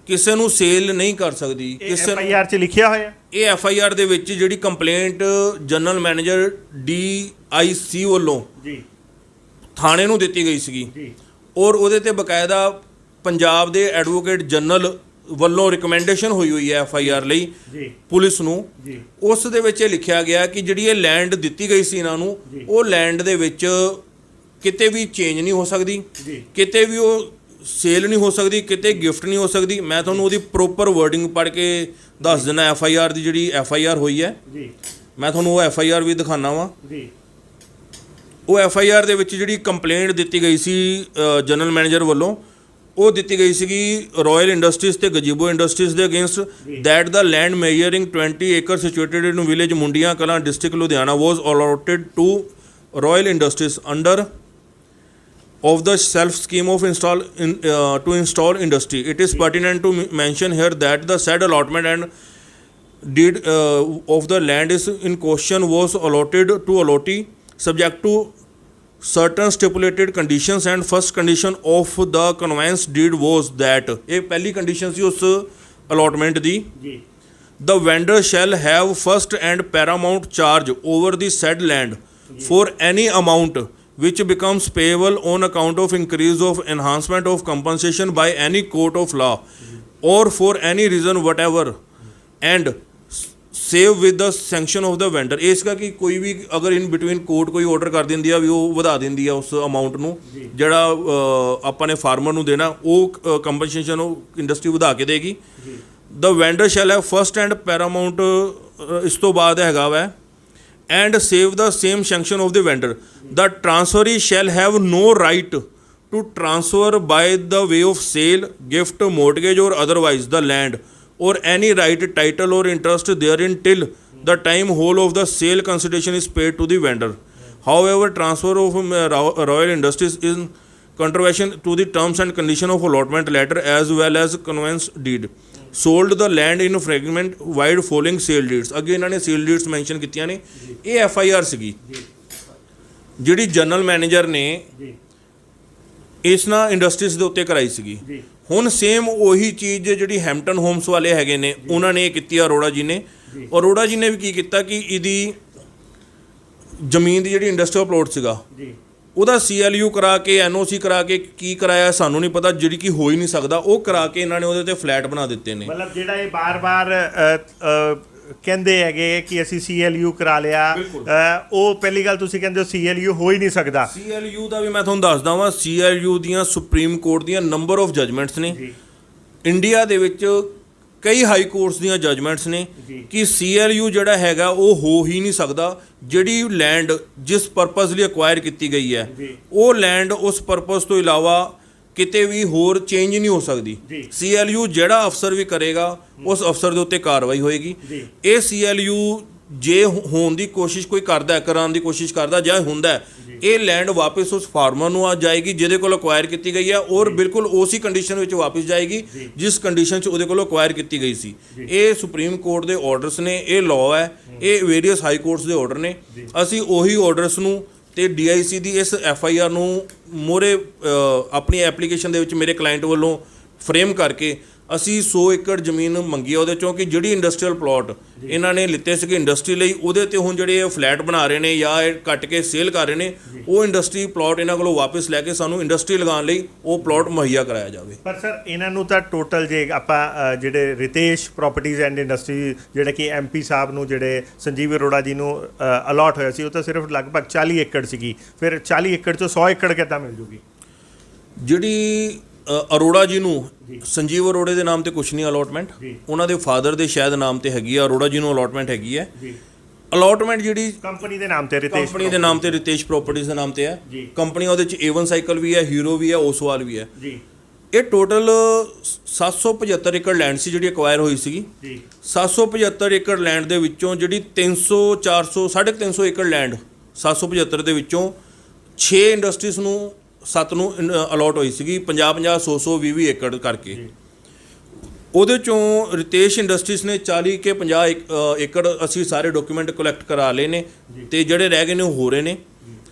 ਕਿਸੇ ਨੂੰ ਸੇਲ ਨਹੀਂ ਕਰ ਸਕਦੀ। ਕਿਸੇ FIR 'ਚ ਲਿਖਿਆ ਹੋਇਆ ਇਹ FIR ਦੇ ਵਿੱਚ ਜਿਹੜੀ ਕੰਪਲੇਂਟ ਜਨਰਲ ਮੈਨੇਜਰ DIC ਵੱਲੋਂ ਥਾਣੇ ਨੂੰ ਦਿੱਤੀ ਗਈ ਸੀਗੀ ਔਰ ਉਹਦੇ 'ਤੇ ਬਕਾਇਦਾ ਪੰਜਾਬ ਦੇ ਐਡਵੋਕੇਟ ਜਨਰਲ ਵੱਲੋਂ ਰਿਕਮੈਂਡੇਸ਼ਨ ਹੋਈ ਹੈ FIR ਲਈ ਜੀ ਪੁਲਿਸ ਨੂੰ ਜੀ ਉਸ ਦੇ ਵਿੱਚ ਇਹ ਲਿਖਿਆ ਗਿਆ ਕਿ ਜਿਹੜੀ ਇਹ ਲੈਂਡ ਦਿੱਤੀ ਗਈ ਸੀ ਇਹਨਾਂ ਨੂੰ ਉਹ ਲੈਂਡ ਦੇ ਵਿੱਚ ਕਿਤੇ ਵੀ ਚੇਂਜ ਨਹੀਂ ਹੋ ਸਕਦੀ ਜੀ ਕਿਤੇ ਵੀ ਉਹ ਸੇਲ ਨਹੀਂ ਹੋ ਸਕਦੀ ਕਿਤੇ ਗਿਫਟ ਨਹੀਂ ਹੋ ਸਕਦੀ। ਮੈਂ ਤੁਹਾਨੂੰ ਉਹਦੀ ਪ੍ਰੋਪਰ ਵਰਡਿੰਗ ਪੜ੍ਹ ਕੇ ਦੱਸ ਦਿੰਦਾ FIR ਦੀ ਜਿਹੜੀ FIR ਹੋਈ ਹੈ ਜੀ ਮੈਂ ਤੁਹਾਨੂੰ ਉਹ FIR ਵੀ ਦਿਖਾਉਣਾ ਵਾਂ। ਜੀ ਉਹ FIR ਦੇ ਵਿੱਚ ਜਿਹੜੀ ਕੰਪਲੇਂਟ ਦਿੱਤੀ ਗਈ ਸੀ ਜਨਰਲ ਮੈਨੇਜਰ ਵੱਲੋਂ ਉਹ ਦਿੱਤੀ ਗਈ ਸੀਗੀ ਰਾਇਲ ਇੰਡਸਟਰੀਜ਼ ਤੇ ਗਜੀਬੋ ਇੰਡਸਟਰੀਜ਼ ਦੇ ਅਗੇਂਸਟ ਦੈਟ ਦਾ ਲੈਂਡ ਮੇਜਰਿੰਗ 20 ਏਕੜ situated in village Mundian Kalan district Ludhiana was allotted to royal industries under of the self scheme of to install industry. It is pertinent to mention here that the said allotment and deed of the land is in question was allotted to allotee subject to certain stipulated conditions, and first condition of the conveyance deed was that ये पहली condition सी उस allotment the ji the vendor shall have first and paramount charge over the said land for any amount which becomes payable on account of increase of enhancement of compensation by any court of law or for any reason whatever and save with the sanction of the vendor। ਇਸ का ਕਿ ਕੋਈ ਵੀ ਅਗਰ in between court ਕੋਈ order ਕਰ ਦਿੰਦੀ ਆ ਵੀ ਉਹ ਵਧਾ ਦਿੰਦੀ ਆ ਉਸ ਅਮਾਉਂਟ ਨੂੰ ਜਿਹੜਾ ਆਪਾਂ ਨੇ ਫਾਰਮਰ ਨੂੰ ਦੇਣਾ ਉਹ ਕੰਪਨਸੇਸ਼ਨ ਉਹ ਇੰਡਸਟਰੀ ਵਧਾ ਕੇ ਦੇਗੀ। The vendor shall have first and paramount ਇਸ ਤੋਂ ਬਾਅਦ ਹੈਗਾ ਵੈ and save the same sanction of the vendor. The transferee shall have no right to transfer by the way of sale, gift, mortgage or otherwise the land or any right, title or interest therein till the time whole of the sale consideration is paid to the vendor. However, transfer of Royal Industries is contravention to the terms and condition of allotment letter as well as conveyance deed. Sold the land in fragment wide following sale deeds। ਅੱਗੇ ਇਹਨਾਂ ਨੇ sale deeds mention ਕੀਤੀਆਂ ਨੇ। ਇਹ FIR ਸੀਗੀ ਜਿਹੜੀ general manager ਨੇ ਇਸ ਨਾਲ ਇੰਡਸਟਰੀਜ਼ ਦੇ ਉੱਤੇ ਕਰਾਈ ਸੀਗੀ। ਹੁਣ ਸੇਮ ਉਹੀ ਚੀਜ਼ ਜਿਹੜੀ ਹੈਮਪਟਨ ਹੋਮਸ ਵਾਲੇ ਹੈਗੇ ਨੇ ਉਹਨਾਂ ਨੇ ਇਹ ਕੀਤੀ ਅਰੋੜਾ ਜੀ ਨੇ। ਅਰੋੜਾ ਜੀ ਨੇ ਵੀ ਕੀ ਕੀਤਾ ਕਿ ਇਹਦੀ ਜ਼ਮੀਨ ਦੀ ਜਿਹੜੀ ਇੰਡਸਟਰੀਅਲ ਪਲੋਟ ਸੀਗਾ ਉਹਦਾ CLU ਕਰਾ ਕੇ NOC ਕਰਾ ਕੇ ਕੀ ਕਰਾਇਆ ਸਾਨੂੰ ਨਹੀਂ ਪਤਾ ਜਿਹੜੀ ਕਿ ਹੋ ਹੀ ਨਹੀਂ ਸਕਦਾ ਉਹ ਕਰਾ ਕੇ ਇਹਨਾਂ ਨੇ ਉਹਦੇ ਤੇ ਫਲੈਟ ਬਣਾ ਦਿੱਤੇ ਨੇ। ਮਤਲਬ ਜਿਹੜਾ ਇਹ ਬਾਰ-ਬਾਰ ਕਹਿੰਦੇ ਹੈਗੇ ਕਿ ਅਸੀਂ CLU ਕਰਾ ਲਿਆ ਉਹ ਪਹਿਲੀ ਗੱਲ ਤੁਸੀਂ ਕਹਿੰਦੇ ਹੋ CLU ਹੋ ਹੀ ਨਹੀਂ ਸਕਦਾ। CLU ਦਾ ਵੀ ਮੈਂ ਤੁਹਾਨੂੰ ਦੱਸਦਾ ਵਾਂ CLU ਦੀਆਂ ਸੁਪਰੀਮ ਕੋਰਟ ਦੀਆਂ ਨੰਬਰ ਆਫ ਜਜਮੈਂਟਸ ਨੇ ਇੰਡੀਆ ਦੇ ਵਿੱਚ ਕਈ ਹਾਈ ਕੋਰਟਸ ਦੀਆਂ ਜਜਮੈਂਟਸ ਨੇ ਕਿ CLU ਜਿਹੜਾ ਹੈਗਾ ਉਹ ਹੋ ਹੀ ਨਹੀਂ ਸਕਦਾ। ਜਿਹੜੀ ਲੈਂਡ ਜਿਸ ਪਰਪਸ ਲਈ ਅਕਵਾਇਰ ਕੀਤੀ ਗਈ ਹੈ ਉਹ ਲੈਂਡ ਉਸ ਪਰਪਸ ਤੋਂ ਇਲਾਵਾ ਕਿਤੇ ਵੀ ਹੋਰ ਚੇਂਜ ਨਹੀਂ ਹੋ ਸਕਦੀ। CLU ਜਿਹੜਾ ਅਫਸਰ ਵੀ ਕਰੇਗਾ ਉਸ ਅਫਸਰ ਦੇ ਉੱਤੇ ਕਾਰਵਾਈ ਹੋਏਗੀ। ਇਹ CLU ਜੇ ਹੋਣ ਦੀ ਕੋਸ਼ਿਸ਼ ਕੋਈ ਕਰਦਾ ਕਰਾਉਣ ਦੀ ਕੋਸ਼ਿਸ਼ ਕਰਦਾ ਜਾਂ ਹੁੰਦਾ ਇਹ ਲੈਂਡ ਵਾਪਸ ਉਸ ਫਾਰਮਰ ਨੂੰ ਆ ਜਾਏਗੀ ਜਿਹਦੇ ਕੋਲ ਅਕਵਾਇਰ ਕੀਤੀ ਗਈ ਹੈ ਔਰ ਬਿਲਕੁਲ ਉਸੇ ਕੰਡੀਸ਼ਨ ਵਿੱਚ ਵਾਪਸ ਜਾਏਗੀ ਜਿਸ ਕੰਡੀਸ਼ਨ 'ਚ ਉਹਦੇ ਕੋਲ ਅਕਵਾਇਰ ਕੀਤੀ ਗਈ ਸੀ। ਇਹ ਸੁਪਰੀਮ ਕੋਰਟ ਦੇ ਆਰਡਰਸ ਨੇ ਇਹ ਲਾਅ ਹੈ ਇਹ ਵੇਰੀਅਸ ਹਾਈ ਕੋਰਟਸ ਦੇ ਆਰਡਰ ਨੇ। ਅਸੀਂ ਉਹੀ ਆਰਡਰਸ ਨੂੰ ਤੇ DIC ਦੀ ਇਸ FIR ਨੂੰ ਮੋਰੇ ਆਪਣੀ ਐਪਲੀਕੇਸ਼ਨ ਦੇ ਵਿੱਚ ਮੇਰੇ ਕਲਾਇੰਟ ਵੱਲੋਂ ਫਰੇਮ ਕਰਕੇ ਅਸੀਂ 100 ਏਕੜ ਜ਼ਮੀਨ ਮੰਗੀ ਆ ਉਹਦੇ ਚੋਂ ਕਿ ਜਿਹੜੀ ਇੰਡਸਟਰੀਅਲ ਪਲਾਟ ਇਹਨਾਂ ਨੇ ਲਿੱਤੇ ਸੀਗੇ ਇੰਡਸਟਰੀ ਲਈ ਉਹਦੇ ਤੇ ਹੁਣ ਜਿਹੜੇ ਫਲੈਟ ਬਣਾ ਰਹੇ ਨੇ ਜਾਂ ਇਹ ਕੱਟ ਕੇ ਸੇਲ ਕਰ ਰਹੇ ਨੇ ਉਹ ਇੰਡਸਟਰੀ ਪਲਾਟ ਇਹਨਾਂ ਕੋਲੋਂ ਵਾਪਸ ਲੈ ਕੇ ਸਾਨੂੰ ਇੰਡਸਟਰੀ ਲਗਾਉਣ ਲਈ ਉਹ ਪਲਾਟ ਮੁਹੱਈਆ ਕਰਾਇਆ ਜਾਵੇ। ਪਰ ਸਰ ਇਹਨਾਂ ਨੂੰ ਤਾਂ ਟੋਟਲ ਜੇ ਆਪਾਂ ਜਿਹੜੇ ਰਿਤੇਸ਼ ਪ੍ਰਾਪਰਟੀਜ਼ ਐਂਡ ਇੰਡਸਟਰੀ ਜਿਹੜੇ ਕਿ MP ਸਾਹਿਬ ਨੂੰ ਜਿਹੜੇ ਸੰਜੀਵ ਅਰੋੜਾ ਜੀ ਨੂੰ ਅਲਾਟ ਹੋਇਆ ਸੀ ਉਹ ਤਾਂ ਸਿਰਫ ਲਗਭਗ 40 ਏਕੜ ਸੀਗੀ। ਫਿਰ 40 ਏਕੜ ਚੋਂ 100 ਏਕੜ ਕਿੱਦਾਂ ਮਿਲ ਜੂਗੀ? ਜਿਹੜੀ ਅਰੋੜਾ ਜੀ ਨੂੰ ਸੰਜੀਵ ਅਰੋੜੇ ਦੇ ਨਾਮ ਤੇ ਕੁਛ ਨਹੀਂ ਅਲਾਟਮੈਂਟ ਉਹਨਾਂ ਦੇ ਫਾਦਰ ਦੇ ਸ਼ਾਇਦ ਨਾਮ ਤੇ ਹੈਗੀ ਆ ਅਰੋੜਾ ਜੀ ਨੂੰ ਅਲਾਟਮੈਂਟ ਹੈਗੀ ਹੈ। ਅਲਾਟਮੈਂਟ ਜਿਹੜੀ ਕੰਪਨੀ ਦੇ ਨਾਮ ਤੇ ਰਿਤੇਸ਼ ਪ੍ਰਾਪਰਟੀਜ਼ ਦੇ ਨਾਮ ਤੇ ਹੈ। ਕੰਪਨੀ ਉਹਦੇ ਚ A1 ਸਾਈਕਲ ਵੀ ਹੈ ਹੀਰੋ ਵੀ ਹੈ ਓਸਵਾਲ ਵੀ ਹੈ। ਇਹ ਟੋਟਲ 775 ਏਕੜ ਲੈਂਡ ਸੀ ਜਿਹੜੀ ਅਕਵਾਇਰ ਹੋਈ ਸੀਗੀ। 775 ਏਕੜ ਲੈਂਡ ਦੇ ਵਿੱਚੋਂ ਜਿਹੜੀ 300 400 350 ਏਕੜ ਲੈਂਡ 775 ਦੇ ਵਿੱਚੋਂ 6 ਇੰਡਸਟਰੀਜ਼ ਨੂੰ 7 ਨੂੰ ਅਲਾਟ ਹੋਈ ਸੀਗੀ 50 100 20 ਏਕੜ ਕਰਕੇ। ਉਹਦੇ ਚੋਂ ਰਿਤੇਸ਼ ਇੰਡਸਟਰੀਜ਼ ਨੇ 40 ਕੇ 50 ਏਕੜ ਅਸੀਂ ਸਾਰੇ ਡਾਕੂਮੈਂਟ ਕਲੈਕਟ ਕਰਾ ਲਏ ਨੇ ਤੇ ਜਿਹੜੇ ਰਹਿ ਗਏ ਨੇ ਉਹ ਹੋ ਰਹੇ ਨੇ।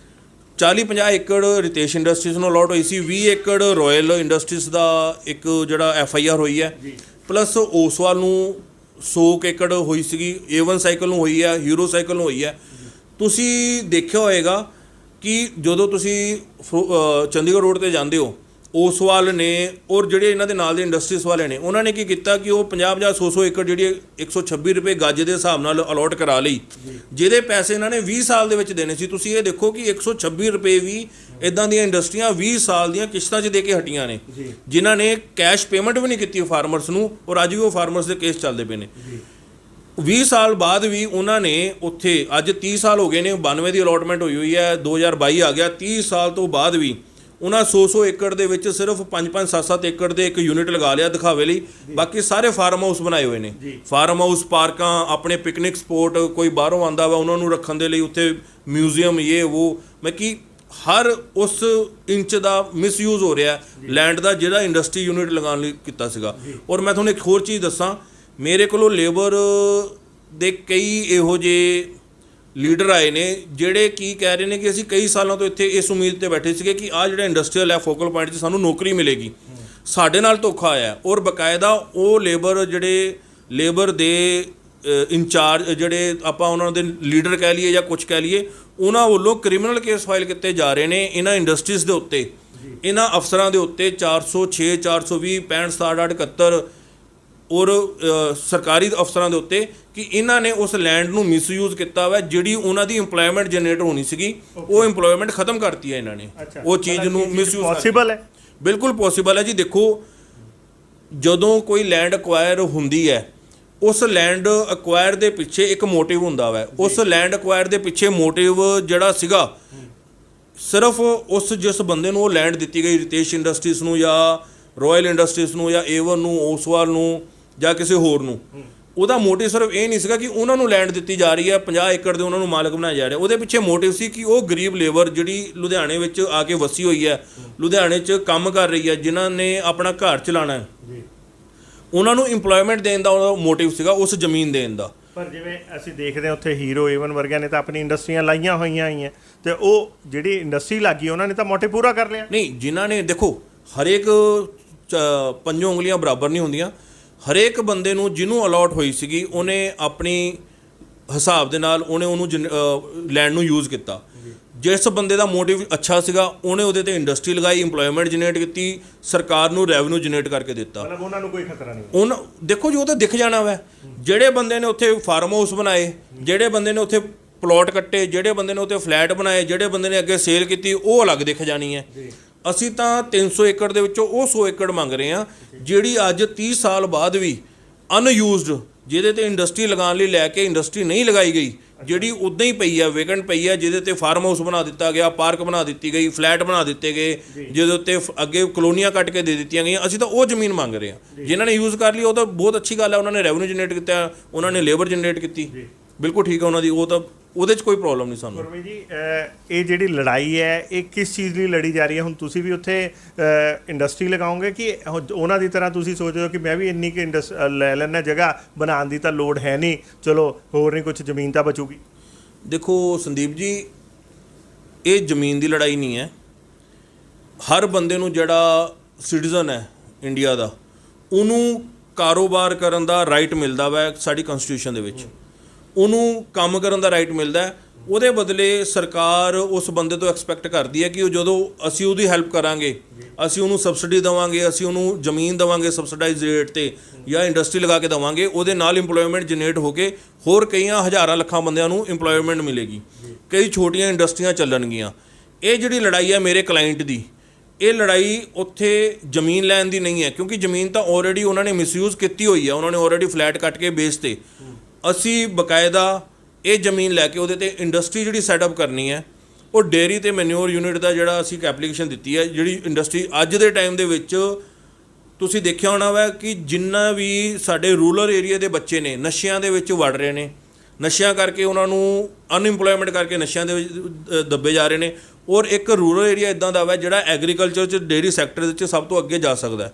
40-50 ਏਕੜ ਰਿਤੇਸ਼ ਇੰਡਸਟਰੀਜ਼ ਨੂੰ ਅਲਾਟ ਹੋਈ ਸੀ। 20 ਏਕੜ ਰਾਇਲ ਇੰਡਸਟਰੀਜ਼ ਦਾ ਇੱਕ ਜਿਹੜਾ FIR ਹੋਈ ਹੈ ਪਲੱਸ ਓਸਵਾਲ ਨੂੰ 100 ਏਕੜ ਹੋਈ ਸੀਗੀ A1 ਸਾਈਕਲ ਨੂੰ ਹੋਈ ਹੈ ਹੀਰੋ ਸਾਈਕਲ ਨੂੰ ਹੋਈ ਹੈ। ਤੁਸੀਂ ਦੇਖਿਆ ਹੋਏਗਾ ਕਿ ਜਦੋਂ ਤੁਸੀਂ ਚੰਡੀਗੜ੍ਹ ਰੋਡ ਤੇ ਜਾਂਦੇ ਹੋ ओसवाल ने और ਜਿਹੜੇ ਇਹਨਾਂ ਦੇ ਨਾਲ ਦੇ ਇੰਡਸਟਰੀਜ਼ ਵਾਲੇ ਨੇ ਉਹਨਾਂ ਨੇ ਕੀ ਕੀਤਾ ਕਿ ਉਹ 50 100 ਏਕੜ ਜਿਹੜੀ 126 ਰੁਪਏ ਗੱਜ ਦੇ ਹਿਸਾਬ ਨਾਲ ਅਲੋਟ ਕਰਾ ਲਈ ਜਿਹਦੇ ਪੈਸੇ ਇਹਨਾਂ ਨੇ 20 ਸਾਲ ਦੇ ਵਿੱਚ ਦੇਣੇ ਸੀ। ਤੁਸੀਂ ਇਹ ਦੇਖੋ ਕਿ 126 ਰੁਪਏ ਵੀ ਇਦਾਂ ਦੀਆਂ ਇੰਡਸਟਰੀਆਂ 20 ਸਾਲ ਦੀਆਂ ਕਿਸ਼ਤਾਂ 'ਚ ਦੇ ਕੇ ਹਟੀਆਂ ਨੇ ਜਿਨ੍ਹਾਂ ਨੇ ਕੈਸ਼ ਪੇਮੈਂਟ ਵੀ ਨਹੀਂ ਕੀਤੀ ਫਾਰਮਰਸ ਨੂੰ ਔਰ ਅੱਜ ਵੀ ਉਹ ਫਾਰਮਰਸ ਦੇ ਕੇਸ ਚੱਲਦੇ ਪਏ ਨੇ। 20 ਸਾਲ ਬਾਅਦ ਵੀ ਉਹਨਾਂ ਨੇ ਉੱਥੇ ਅੱਜ 30 ਸਾਲ ਹੋ ਗਏ ਨੇ 92 ਦੀ ਅਲੋਟਮੈਂਟ ਹੋਈ ਹੈ 2022 ਆ ਗਿਆ 30 ਸਾਲ ਤੋਂ ਬਾਅਦ ਵੀ ਉਹਨਾਂ 100 ਏਕੜ ਦੇ ਵਿੱਚ ਸਿਰਫ 5 7 ਏਕੜ ਦੇ ਇੱਕ ਯੂਨਿਟ ਲਗਾ ਲਿਆ ਦਿਖਾਵੇ ਲਈ ਬਾਕੀ ਸਾਰੇ ਫਾਰਮ ਹਾਊਸ ਬਣਾਏ ਹੋਏ ਨੇ। ਫਾਰਮ ਹਾਊਸ ਪਾਰਕਾਂ ਆਪਣੇ ਪਿਕਨਿਕ ਸਪੋਟ ਕੋਈ ਬਾਹਰੋਂ ਆਉਂਦਾ ਵਾ ਉਹਨਾਂ ਨੂੰ ਰੱਖਣ ਦੇ ਲਈ ਉੱਥੇ ਮਿਊਜ਼ੀਅਮ ਇਹ ਉਹ ਮੈਂ ਕਿ ਹਰ ਉਸ ਇੰਚ ਦਾ ਮਿਸਯੂਜ਼ ਹੋ ਰਿਹਾ ਲੈਂਡ ਦਾ ਜਿਹੜਾ ਇੰਡਸਟਰੀ ਯੂਨਿਟ ਲਗਾਉਣ ਲਈ ਕੀਤਾ ਸੀਗਾ। ਔਰ ਮੈਂ ਤੁਹਾਨੂੰ ਇੱਕ ਹੋਰ ਚੀਜ਼ ਦੱਸਾਂ ਮੇਰੇ ਕੋਲੋਂ ਲੇਬਰ ਦੇ ਕਈ ਇਹੋ ਜਿਹੇ ਲੀਡਰ ਆਏ ਨੇ ਜਿਹੜੇ ਕੀ ਕਹਿ ਰਹੇ ਨੇ ਕਿ ਅਸੀਂ ਕਈ ਸਾਲਾਂ ਤੋਂ ਇੱਥੇ ਇਸ ਉਮੀਦ 'ਤੇ ਬੈਠੇ ਸੀਗੇ ਕਿ ਆਹ ਜਿਹੜਾ ਇੰਡਸਟਰੀਅਲ ਹੈ ਫੋਕਲ ਪੁਆਇੰਟ 'ਚ ਸਾਨੂੰ ਨੌਕਰੀ ਮਿਲੇਗੀ ਸਾਡੇ ਨਾਲ ਧੋਖਾ ਆਇਆ। ਔਰ ਬਕਾਇਦਾ ਉਹ ਲੇਬਰ ਦੇ ਇੰਚਾਰਜ ਜਿਹੜੇ ਆਪਾਂ ਉਹਨਾਂ ਦੇ ਲੀਡਰ ਕਹਿ ਲਈਏ ਜਾਂ ਕੁਝ ਕਹਿ ਲਈਏ ਉਹਨਾਂ ਵੱਲੋਂ ਕ੍ਰਿਮੀਨਲ ਕੇਸ ਫਾਈਲ ਕੀਤੇ ਜਾ ਰਹੇ ਨੇ ਇਹਨਾਂ ਇੰਡਸਟਰੀਜ਼ ਦੇ ਉੱਤੇ ਇਹਨਾਂ ਅਫਸਰਾਂ ਦੇ ਉੱਤੇ 406 420 65 67 71 ਔਰ ਸਰਕਾਰੀ ਅਫਸਰਾਂ ਦੇ ਉੱਤੇ ਕਿ ਇਹਨਾਂ ਨੇ ਉਸ ਲੈਂਡ ਨੂੰ ਮਿਸਯੂਜ਼ ਕੀਤਾ ਵਾ ਜਿਹੜੀ ਉਹਨਾਂ ਦੀ ਇੰਪਲੋਇਮੈਂਟ ਜਨਰੇਟ ਹੋਣੀ ਸੀਗੀ ਉਹ ਇੰਪਲੋਇਮੈਂਟ ਖਤਮ ਕਰਤੀ ਹੈ ਇਹਨਾਂ ਨੇ ਉਹ ਚੀਜ਼ ਨੂੰ ਮਿਸਯੂਜ਼ ਪੋਸੀਬਲ ਹੈ ਬਿਲਕੁਲ ਪੋਸੀਬਲ ਹੈ ਜੀ। ਦੇਖੋ ਜਦੋਂ ਕੋਈ ਲੈਂਡ ਅਕਵਾਇਰ ਹੁੰਦੀ ਹੈ ਉਸ ਲੈਂਡ ਅਕਵਾਇਰ ਦੇ ਪਿੱਛੇ ਇੱਕ ਮੋਟਿਵ ਹੁੰਦਾ ਵਾ ਉਸ ਲੈਂਡ ਅਕਵਾਇਰ ਦੇ ਪਿੱਛੇ ਮੋਟਿਵ ਜਿਹੜਾ ਸੀਗਾ ਸਿਰਫ ਉਸ ਜਿਸ ਬੰਦੇ ਨੂੰ ਉਹ ਲੈਂਡ ਦਿੱਤੀ ਗਈ ਰਿਤੇਸ਼ ਇੰਡਸਟਰੀਜ਼ ਨੂੰ ਜਾਂ ਰਾਇਲ ਇੰਡਸਟਰੀਜ਼ ਨੂੰ ਜਾਂ ਏਵਨ ਨੂੰ ਓਸਵਾਲ ਨੂੰ ਜਾਂ ਕਿਸੇ ਹੋਰ ਨੂੰ ਉਹਦਾ ਮੋਟਿਵ ਸਿਰਫ ਇਹ ਨਹੀਂ ਸੀਗਾ ਕਿ ਉਹਨਾਂ ਨੂੰ ਲੈਂਡ ਦਿੱਤੀ ਜਾ ਰਹੀ ਹੈ 50 ਏਕੜ ਦੇ ਉਹਨਾਂ ਨੂੰ ਮਾਲਕ ਬਣਾਇਆ ਜਾ ਰਿਹਾ ਉਹਦੇ ਪਿੱਛੇ ਮੋਟਿਵ ਸੀ ਕਿ ਉਹ ਗਰੀਬ ਲੇਬਰ ਜਿਹੜੀ ਲੁਧਿਆਣੇ ਵਿੱਚ ਆ ਕੇ ਵਸੀ ਹੋਈ ਹੈ ਲੁਧਿਆਣੇ 'ਚ ਕੰਮ ਕਰ ਰਹੀ ਹੈ ਜਿਨ੍ਹਾਂ ਨੇ ਆਪਣਾ ਘਰ ਚਲਾਉਣਾ ਹੈ ਉਹਨਾਂ ਨੂੰ ਇੰਪਲੋਇਮੈਂਟ ਦੇਣ ਦਾ ਉਹਦਾ ਮੋਟਿਵ ਸੀਗਾ ਉਸ ਜ਼ਮੀਨ ਦੇਣ ਦਾ। ਪਰ ਜਿਵੇਂ ਅਸੀਂ ਦੇਖਦੇ ਹਾਂ ਉੱਥੇ ਹੀਰੋ ਏਵਨ ਵਰਗਿਆਂ ਨੇ ਤਾਂ ਆਪਣੀ ਇੰਡਸਟਰੀਆਂ ਲਾਈਆਂ ਹੋਈਆਂ ਹੀ ਤੇ ਉਹ ਜਿਹੜੀ ਇੰਡਸਟਰੀ ਲੱਗੀ ਉਹਨਾਂ ਨੇ ਤਾਂ ਮੋਟਿਵ ਪੂਰਾ ਕਰ ਲਿਆ। ਨਹੀਂ ਜਿਨ੍ਹਾਂ ਨੇ ਦੇਖੋ ਹਰੇਕ ਪੰਜੋਂ ਉਂਗਲੀਆਂ ਬਰਾਬਰ ਨਹੀਂ ਹੁੰਦੀਆਂ ਹਰੇਕ ਬੰਦੇ ਨੂੰ ਜਿਹਨੂੰ ਅਲਾਟ ਹੋਈ ਸੀਗੀ ਉਹਨੇ ਆਪਣੀ ਹਿਸਾਬ ਦੇ ਨਾਲ ਉਹਨੂੰ ਲੈਂਡ ਨੂੰ ਯੂਜ਼ ਕੀਤਾ ਜਿਸ ਬੰਦੇ ਦਾ ਮੋਟਿਵ ਅੱਛਾ ਸੀਗਾ ਉਹਨੇ ਉਹਦੇ ਤੇ ਇੰਡਸਟਰੀ ਲਗਾਈ ਇੰਪਲੋਇਮੈਂਟ ਜਨਰੇਟ ਕੀਤੀ ਸਰਕਾਰ ਨੂੰ ਰੈਵਨਿਊ ਜਨਰੇਟ ਕਰਕੇ ਦਿੱਤਾ ਮਤਲਬ ਉਹਨਾਂ ਨੂੰ ਕੋਈ ਖਤਰਾ ਨਹੀਂ ਉਹਨਾਂ ਦੇਖੋ ਜੀ ਉਹ ਤਾਂ ਦਿਖ ਜਾਣਾ ਵਾ ਜਿਹੜੇ ਬੰਦੇ ਨੇ ਉੱਥੇ ਫਾਰਮ ਹਾਊਸ ਬਣਾਏ ਜਿਹੜੇ ਬੰਦੇ ਨੇ ਉੱਥੇ ਪਲਾਟ ਕੱਟੇ ਜਿਹੜੇ ਬੰਦੇ ਨੇ ਉੱਥੇ ਫਲੈਟ ਬਣਾਏ ਜਿਹੜੇ ਬੰਦੇ ਨੇ ਅੱਗੇ ਸੇਲ ਕੀਤੀ ਉਹ ਅਲੱਗ ਦਿਖ ਜਾਣੀ ਹੈ। ਅਸੀਂ ਤਾਂ 300 ਏਕੜ ਦੇ ਵਿੱਚੋਂ ਉਹ 100 ਏਕੜ ਮੰਗ ਰਹੇ ਹਾਂ ਜਿਹੜੀ ਅੱਜ 30 ਸਾਲ ਬਾਅਦ ਵੀ ਅਨਯੂਜ਼ਡ ਜਿਹਦੇ ਤੇ ਇੰਡਸਟਰੀ ਲਗਾਉਣ ਲਈ ਲੈ ਕੇ ਇੰਡਸਟਰੀ ਨਹੀਂ ਲਗਾਈ ਗਈ ਜਿਹੜੀ ਉੱਦਾਂ ਹੀ ਪਈ ਹੈ ਵੇਕੈਂਟ ਪਈ ਹੈ ਜਿਹਦੇ ਤੇ ਫਾਰਮ ਹਾਊਸ ਬਣਾ ਦਿੱਤਾ ਗਿਆ ਪਾਰਕ ਬਣਾ ਦਿੱਤੀ ਗਈ ਫਲੈਟ ਬਣਾ ਦਿੱਤੇ ਗਏ ਜਿਹਦੇ ਉੱਤੇ ਅੱਗੇ ਕਲੋਨੀਆਂ ਕੱਟ ਕੇ ਦੇ ਦਿੱਤੀਆਂ ਗਈਆਂ ਅਸੀਂ ਤਾਂ ਉਹ ਜ਼ਮੀਨ ਮੰਗ ਰਹੇ ਹਾਂ ਜਿਨ੍ਹਾਂ ਨੇ ਯੂਜ਼ ਕਰ ਲਈ ਉਹ ਤਾਂ ਬਹੁਤ ਅੱਛੀ ਗੱਲ ਹੈ ਉਹਨਾਂ ਨੇ ਰੈਵਨਿਊ ਜਨਰੇਟ ਕੀਤਾ ਉਹਨਾਂ ਨੇ ਲੇਬਰ ਜਨਰੇਟ ਕੀਤੀ ਬਿਲਕੁਲ ਠੀਕ ਹੈ ਉਹਨਾਂ ਦੀ ਉਹ ਤਾਂ ਉਹਦੇ 'ਚ ਕੋਈ ਪ੍ਰੋਬਲਮ ਨਹੀਂ ਸਾਨੂੰ। ਗੁਰਮੀਤ ਜੀ ਇਹ ਜਿਹੜੀ ਲੜਾਈ ਹੈ ਇਹ ਕਿਸ ਚੀਜ਼ ਲਈ ਲੜੀ ਜਾ ਰਹੀ ਹੈ ਹੁਣ ਤੁਸੀਂ ਵੀ ਉੱਥੇ ਇੰਡਸਟਰੀ ਲਗਾਓਗੇ ਕਿ ਉਹਨਾਂ ਦੀ ਤਰ੍ਹਾਂ ਤੁਸੀਂ ਸੋਚਦੇ ਹੋ ਕਿ ਮੈਂ ਵੀ ਇੰਨੀ ਕਿ ਲੈ ਲੈਣਾ ਜਗ੍ਹਾ ਬਣਾਉਣ ਦੀ ਤਾਂ ਲੋੜ ਹੈ ਨਹੀਂ ਚਲੋ ਹੋਰ ਨਹੀਂ ਕੁਝ ਜ਼ਮੀਨ ਤਾਂ ਬਚੂਗੀ। ਦੇਖੋ ਸੰਦੀਪ ਜੀ ਇਹ ਜ਼ਮੀਨ ਦੀ ਲੜਾਈ ਨਹੀਂ ਹੈ ਹਰ ਬੰਦੇ ਨੂੰ ਜਿਹੜਾ ਸਿਟੀਜ਼ਨ ਹੈ ਇੰਡੀਆ ਦਾ ਉਹਨੂੰ ਕਾਰੋਬਾਰ ਕਰਨ ਦਾ ਰਾਈਟ ਮਿਲਦਾ ਵਾ ਸਾਡੀ ਕਨਸਟੀਟਿਊਸ਼ਨ ਦੇ ਵਿੱਚ ਉਹਨੂੰ ਕੰਮ ਕਰਨ ਦਾ ਰਾਈਟ ਮਿਲਦਾ ਉਹਦੇ ਬਦਲੇ ਸਰਕਾਰ ਉਸ ਬੰਦੇ ਤੋਂ ਐਕਸਪੈਕਟ ਕਰਦੀ ਹੈ ਕਿ ਉਹ ਜਦੋਂ ਅਸੀਂ ਉਹਦੀ ਹੈਲਪ ਕਰਾਂਗੇ ਅਸੀਂ ਉਹਨੂੰ ਸਬਸਿਡੀ ਦੇਵਾਂਗੇ ਅਸੀਂ ਉਹਨੂੰ ਜ਼ਮੀਨ ਦੇਵਾਂਗੇ ਸਬਸਿਡਾਈਜ਼ ਰੇਟ 'ਤੇ ਜਾਂ ਇੰਡਸਟਰੀ ਲਗਾ ਕੇ ਦੇਵਾਂਗੇ ਉਹਦੇ ਨਾਲ ਇੰਪਲੋਇਮੈਂਟ ਜਨਰੇਟ ਹੋ ਕੇ ਹੋਰ ਕਈਆਂ ਹਜ਼ਾਰਾਂ ਲੱਖਾਂ ਬੰਦਿਆਂ ਨੂੰ ਇੰਪਲੋਇਮੈਂਟ ਮਿਲੇਗੀ ਕਈ ਛੋਟੀਆਂ ਇੰਡਸਟਰੀਆਂ ਚੱਲਣਗੀਆਂ। ਇਹ ਜਿਹੜੀ ਲੜਾਈ ਹੈ ਮੇਰੇ ਕਲਾਇੰਟ ਦੀ ਇਹ ਲੜਾਈ ਉੱਥੇ ਜ਼ਮੀਨ ਲੈਣ ਦੀ ਨਹੀਂ ਹੈ ਕਿਉਂਕਿ ਜ਼ਮੀਨ ਤਾਂ ਆਲਰੇਡੀ ਉਹਨਾਂ ਨੇ ਮਿਸਯੂਜ਼ ਕੀਤੀ ਹੋਈ ਹੈ ਉਹਨਾਂ ਨੇ ਆਲਰੇਡੀ ਫਲੈਟ ਕੱਟ ਕੇ ਵੇਚਤੇ। ਅਸੀਂ ਬਕਾਇਦਾ ਇਹ ਜ਼ਮੀਨ ਲੈ ਕੇ ਉਹਦੇ 'ਤੇ ਇੰਡਸਟਰੀ ਜਿਹੜੀ ਸੈਟਅਪ ਕਰਨੀ ਹੈ ਉਹ ਡੇਅਰੀ ਅਤੇ ਮੈਨਿਓਰ ਯੂਨਿਟ ਦਾ ਜਿਹੜਾ ਅਸੀਂ ਇੱਕ ਐਪਲੀਕੇਸ਼ਨ ਦਿੱਤੀ ਹੈ ਜਿਹੜੀ ਇੰਡਸਟਰੀ ਅੱਜ ਦੇ ਟਾਈਮ ਦੇ ਵਿੱਚ ਤੁਸੀਂ ਦੇਖਿਆ ਹੋਣਾ ਵਾ ਕਿ ਜਿੰਨਾ ਵੀ ਸਾਡੇ ਰੂਰਲ ਏਰੀਆ ਦੇ ਬੱਚੇ ਨੇ ਨਸ਼ਿਆਂ ਦੇ ਵਿੱਚ ਵੜ ਰਹੇ ਨੇ ਨਸ਼ਿਆਂ ਕਰਕੇ ਉਹਨਾਂ ਨੂੰ ਅਨਇੰਪਲੋਇਮੈਂਟ ਕਰਕੇ ਨਸ਼ਿਆਂ ਦੇ ਵਿੱਚ ਦੱਬੇ ਜਾ ਰਹੇ ਨੇ ਔਰ ਇੱਕ ਰੂਰਲ ਏਰੀਆ ਇੱਦਾਂ ਦਾ ਵਾ ਜਿਹੜਾ ਐਗਰੀਕਲਚਰ 'ਚ ਡੇਅਰੀ ਸੈਕਟਰ ਦੇ ਵਿੱਚ ਸਭ ਤੋਂ ਅੱਗੇ ਜਾ ਸਕਦਾ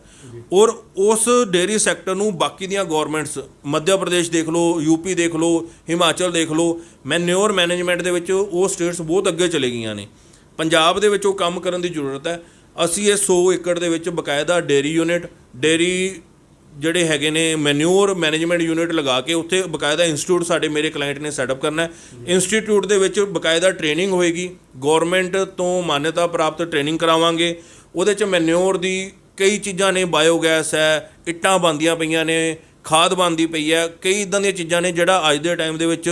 ਔਰ ਉਸ ਡੇਅਰੀ ਸੈਕਟਰ ਨੂੰ ਬਾਕੀ ਦੀਆਂ ਗੌਰਮੈਂਟਸ ਮੱਧ ਪ੍ਰਦੇਸ਼ ਦੇਖ ਲਓ ਯੂਪੀ ਦੇਖ ਲਓ ਹਿਮਾਚਲ ਦੇਖ ਲਓ ਮੈਨਿਓਰ ਮੈਨੇਜਮੈਂਟ ਦੇ ਵਿੱਚ ਉਹ ਸਟੇਟਸ ਬਹੁਤ ਅੱਗੇ ਚਲੇ ਗਈਆਂ ਨੇ ਪੰਜਾਬ ਦੇ ਵਿੱਚ ਉਹ ਕੰਮ ਕਰਨ ਦੀ ਜ਼ਰੂਰਤ ਹੈ। ਅਸੀਂ ਇਹ 100 ਏਕੜ ਦੇ ਵਿੱਚ ਬਕਾਇਦਾ ਡੇਅਰੀ ਯੂਨਿਟ ਡੇਅਰੀ ਜਿਹੜੇ ਹੈਗੇ ਨੇ ਮੈਨਿਓਰ ਮੈਨੇਜਮੈਂਟ ਯੂਨਿਟ ਲਗਾ ਕੇ ਉੱਥੇ ਬਕਾਇਦਾ ਇੰਸਟੀਟਿਊਟ ਸਾਡੇ ਮੇਰੇ ਕਲਾਇੰਟ ਨੇ ਸੈਟਅਪ ਕਰਨਾ ਹੈ। ਇੰਸਟੀਟਿਊਟ ਦੇ ਵਿੱਚ ਬਕਾਇਦਾ ਟ੍ਰੇਨਿੰਗ ਹੋਏਗੀ ਗੌਰਮੈਂਟ ਤੋਂ ਮਾਨਤਾ ਪ੍ਰਾਪਤ ਟ੍ਰੇਨਿੰਗ ਕਰਾਵਾਂਗੇ ਉਹਦੇ 'ਚ ਮੈਨਿਓਰ ਦੀ ਕਈ ਚੀਜ਼ਾਂ ਨੇ, ਬਾਇਓਗੈਸ ਹੈ, ਇੱਟਾਂ ਬਣਦੀਆਂ ਪਈਆਂ ਨੇ, ਖਾਦ ਬਣਦੀ ਪਈ ਹੈ, ਕਈ ਇੱਦਾਂ ਦੀਆਂ ਚੀਜ਼ਾਂ ਨੇ ਜਿਹੜਾ ਅੱਜ ਦੇ ਟਾਈਮ ਦੇ ਵਿੱਚ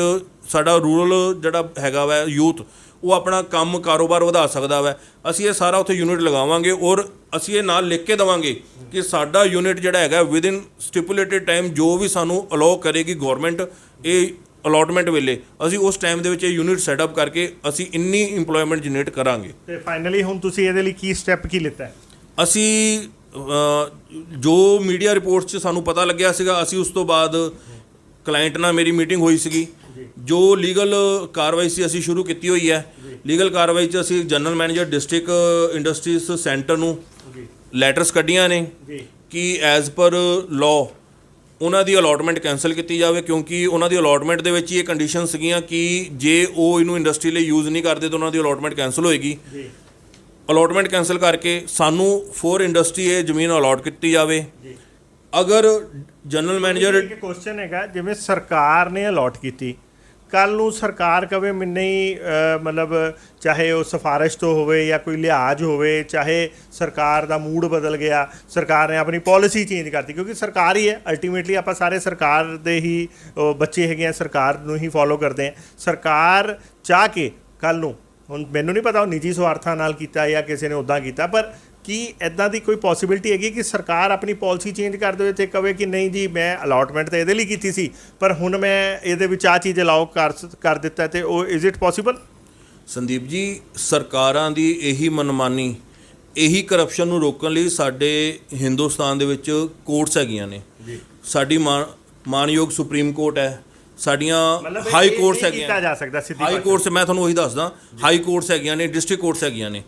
ਸਾਡਾ ਰੂਰਲ ਜਿਹੜਾ ਹੈਗਾ ਵਾ ਯੂਥ ਉਹ ਆਪਣਾ ਕੰਮ ਕਾਰੋਬਾਰ ਵਧਾ ਸਕਦਾ ਵਾ। ਅਸੀਂ ਇਹ ਸਾਰਾ ਉੱਥੇ ਯੂਨਿਟ ਲਗਾਵਾਂਗੇ ਔਰ ਅਸੀਂ ਇਹ ਨਾਲ ਲਿਖ ਕੇ ਦੇਵਾਂਗੇ ਕਿ ਸਾਡਾ ਯੂਨਿਟ ਜਿਹੜਾ ਹੈਗਾ ਵਿਦਿਨ ਸਟਿਪੂਲੇਟਿਡ ਟਾਈਮ ਜੋ ਵੀ ਸਾਨੂੰ ਅਲਾਓ ਕਰੇਗੀ ਗਵਰਨਮੈਂਟ ਇਹ ਅਲਾਟਮੈਂਟ ਵੇਲੇ, ਅਸੀਂ ਉਸ ਟਾਈਮ ਦੇ ਵਿੱਚ ਇਹ ਯੂਨਿਟ ਸੈਟਅਪ ਕਰਕੇ ਅਸੀਂ ਇੰਨੀ ਇੰਪਲੋਇਮੈਂਟ ਜਨਰੇਟ ਕਰਾਂਗੇ। ਤੇ ਫਾਈਨਲੀ ਹੁਣ ਤੁਸੀਂ ਇਹਦੇ ਲਈ ਕੀ ਸਟੈਪ ਕੀ ਲਿੱਤਾ ਹੈ? ਅਸੀਂ ਜੋ ਮੀਡੀਆ ਰਿਪੋਰਟਸ 'ਚ ਸਾਨੂੰ ਪਤਾ ਲੱਗਿਆ ਸੀਗਾ, ਅਸੀਂ ਉਸ ਤੋਂ ਬਾਅਦ ਕਲਾਇੰਟ ਨਾਲ ਮੇਰੀ ਮੀਟਿੰਗ ਹੋਈ ਸੀਗੀ। ਜੋ ਲੀਗਲ ਕਾਰਵਾਈ ਸੀ ਅਸੀਂ ਸ਼ੁਰੂ ਕੀਤੀ ਹੋਈ ਹੈ। ਲੀਗਲ ਕਾਰਵਾਈ 'ਚ ਅਸੀਂ general manager district industries centre ਨੂੰ ਲੈਟਰਸ ਕੱਢੀਆਂ ਨੇ ਕਿ ਐਜ਼ ਪਰ ਲਾਅ ਉਹਨਾਂ ਦੀ ਅਲਾਟਮੈਂਟ ਕੈਂਸਲ ਕੀਤੀ ਜਾਵੇ, ਕਿਉਂਕਿ ਉਹਨਾਂ ਦੀ ਅਲਾਟਮੈਂਟ ਦੇ ਵਿੱਚ ਹੀ ਇਹ ਕੰਡੀਸ਼ਨ ਸੀਗੀਆਂ ਕਿ ਜੇ ਉਹ ਇਹਨੂੰ ਇੰਡਸਟਰੀ ਲਈ ਯੂਜ਼ ਨਹੀਂ ਕਰਦੇ ਤਾਂ ਉਹਨਾਂ ਦੀ ਅਲਾਟਮੈਂਟ ਕੈਂਸਲ ਹੋਏਗੀ। ਅਲਾਟਮੈਂਟ ਕੈਂਸਲ ਕਰਕੇ ਸਾਨੂੰ ਫੋਰ ਇੰਡਸਟਰੀ ਇਹ ਜ਼ਮੀਨ ਅਲਾਟ ਕੀਤੀ ਜਾਵੇ। ਅਗਰ ਜਨਰਲ ਮੈਨੇਜਰ ਇੱਕ ਕੁਐਸਚਨ ਹੈਗਾ, ਜਿਵੇਂ ਸਰਕਾਰ ਨੇ ਅਲਾਟ ਕੀਤੀ, ਕੱਲ ਨੂੰ ਸਰਕਾਰ ਕਵੇ ਮੈਨੂੰ ਹੀ ਮਤਲਬ ਚਾਹੇ ਉਹ ਸਿਫਾਰਿਸ਼ ਤੋਂ ਹੋਵੇ ਜਾਂ ਕੋਈ ਲਿਹਾਜ਼ ਹੋਵੇ, ਚਾਹੇ ਸਰਕਾਰ ਦਾ ਮੂਡ ਬਦਲ ਗਿਆ, ਸਰਕਾਰ ਨੇ ਆਪਣੀ ਪਾਲਿਸੀ ਚੇਂਜ ਕਰਤੀ, ਕਿਉਂਕਿ ਸਰਕਾਰ ਹੀ ਹੈ ਅਲਟੀਮੇਟਲੀ, ਆਪਾਂ ਸਾਰੇ ਸਰਕਾਰ ਦੇ ਹੀ ਬੱਚੇ ਹੈਗੇ ਆ, ਸਰਕਾਰ ਨੂੰ ਹੀ ਫੋਲੋ ਕਰਦੇ ਆ। ਸਰਕਾਰ ਚਾਹ ਕੇ ਕੱਲ ਨੂੰ, ਹੁਣ ਮੈਨੂੰ ਨਹੀਂ ਪਤਾ ਉਹ ਨਿੱਜੀ ਸਵਾਰਥਾਂ ਨਾਲ ਕੀਤਾ ਜਾਂ ਕਿਸੇ ਨੇ ਉੱਦਾਂ ਕੀਤਾ, ਪਰ ਕੀ ਇੱਦਾਂ ਦੀ ਕੋਈ ਪੋਸੀਬਿਲਿਟੀ ਹੈਗੀ ਕਿ ਸਰਕਾਰ ਆਪਣੀ ਪਾਲਿਸੀ ਚੇਂਜ ਕਰ ਦੇਵੇ ਅਤੇ ਕਵੇ ਕਿ ਨਹੀਂ ਜੀ ਮੈਂ ਅਲਾਟਮੈਂਟ ਤਾਂ ਇਹਦੇ ਲਈ ਕੀਤੀ ਸੀ ਪਰ ਹੁਣ ਮੈਂ ਇਹਦੇ ਵਿੱਚ ਆਹ ਚੀਜ਼ ਅਲਾਓ ਕਰ ਦਿੱਤਾ, ਅਤੇ ਉਹ is it possible? Sandeep ji, ਸਰਕਾਰਾਂ ਦੀ ਇਹੀ ਮਨਮਾਨੀ, ਇਹੀ ਕਰਪਸ਼ਨ ਨੂੰ ਰੋਕਣ ਲਈ ਸਾਡੇ ਹਿੰਦੁਸਤਾਨ ਦੇ ਵਿੱਚ ਕੋਰਟਸ ਹੈਗੀਆਂ ਨੇ। ਸਾਡੀ ਮਾਨਯੋਗ ਸੁਪਰੀਮ ਕੋਰਟ ਹੈ, ਸਾਡੀਆਂ ਹਾਈ ਕੋਰਟਸ ਹੈਗੀਆਂ, ਹਾਈ ਕੋਰਟਸ ਮੈਂ ਤੁਹਾਨੂੰ ਉਹੀ ਦੱਸਦਾ, ਹਾਈ ਕੋਰਟਸ ਹੈਗੀਆਂ ਨੇ, ਡਿਸਟ੍ਰਿਕਟ ਕੋਰਟਸ ਹੈਗੀਆਂ ਨੇ।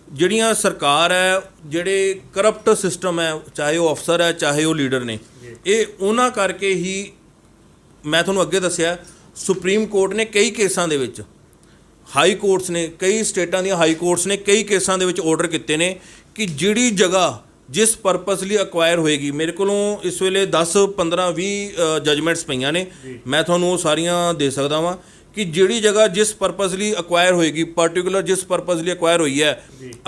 ਜਿਹੜੀਆਂ ਸਰਕਾਰ ਹੈ, ਜਿਹੜੇ ਕਰਪਟ ਸਿਸਟਮ ਹੈ, ਚਾਹੇ ਉਹ ਅਫਸਰ ਹੈ ਚਾਹੇ ਉਹ ਲੀਡਰ ਨੇ, ਇਹ ਉਹਨਾਂ ਕਰਕੇ ਹੀ ਮੈਂ ਤੁਹਾਨੂੰ ਅੱਗੇ ਦੱਸਿਆ ਸੁਪਰੀਮ ਕੋਰਟ ਨੇ ਕਈ ਕੇਸਾਂ ਦੇ ਵਿੱਚ, ਹਾਈ ਕੋਰਟਸ ਨੇ, ਕਈ ਸਟੇਟਾਂ ਦੀਆਂ ਹਾਈ ਕੋਰਟਸ ਨੇ ਕਈ ਕੇਸਾਂ ਦੇ ਵਿੱਚ ਆਰਡਰ ਕੀਤੇ ਨੇ ਕਿ ਜਿਹੜੀ ਜਗ੍ਹਾ ਜਿਸ ਪਰਪਸ ਲਈ ਅਕਵਾਇਰ ਹੋਏਗੀ, ਮੇਰੇ ਕੋਲੋਂ ਇਸ ਵੇਲੇ 10 15 20 ਜਜਮੈਂਟਸ ਪਈਆਂ ਨੇ, ਮੈਂ ਤੁਹਾਨੂੰ ਉਹ ਸਾਰੀਆਂ ਦੇ ਸਕਦਾ ਵਾਂ ਕਿ ਜਿਹੜੀ ਜਗ੍ਹਾ ਜਿਸ ਪਰਪਸ ਲਈ ਅਕਵਾਇਰ ਹੋਏਗੀ, ਪਰਟੀਕੂਲਰ ਜਿਸ ਪਰਪਸ ਲਈ ਅਕਵਾਇਰ ਹੋਈ ਹੈ,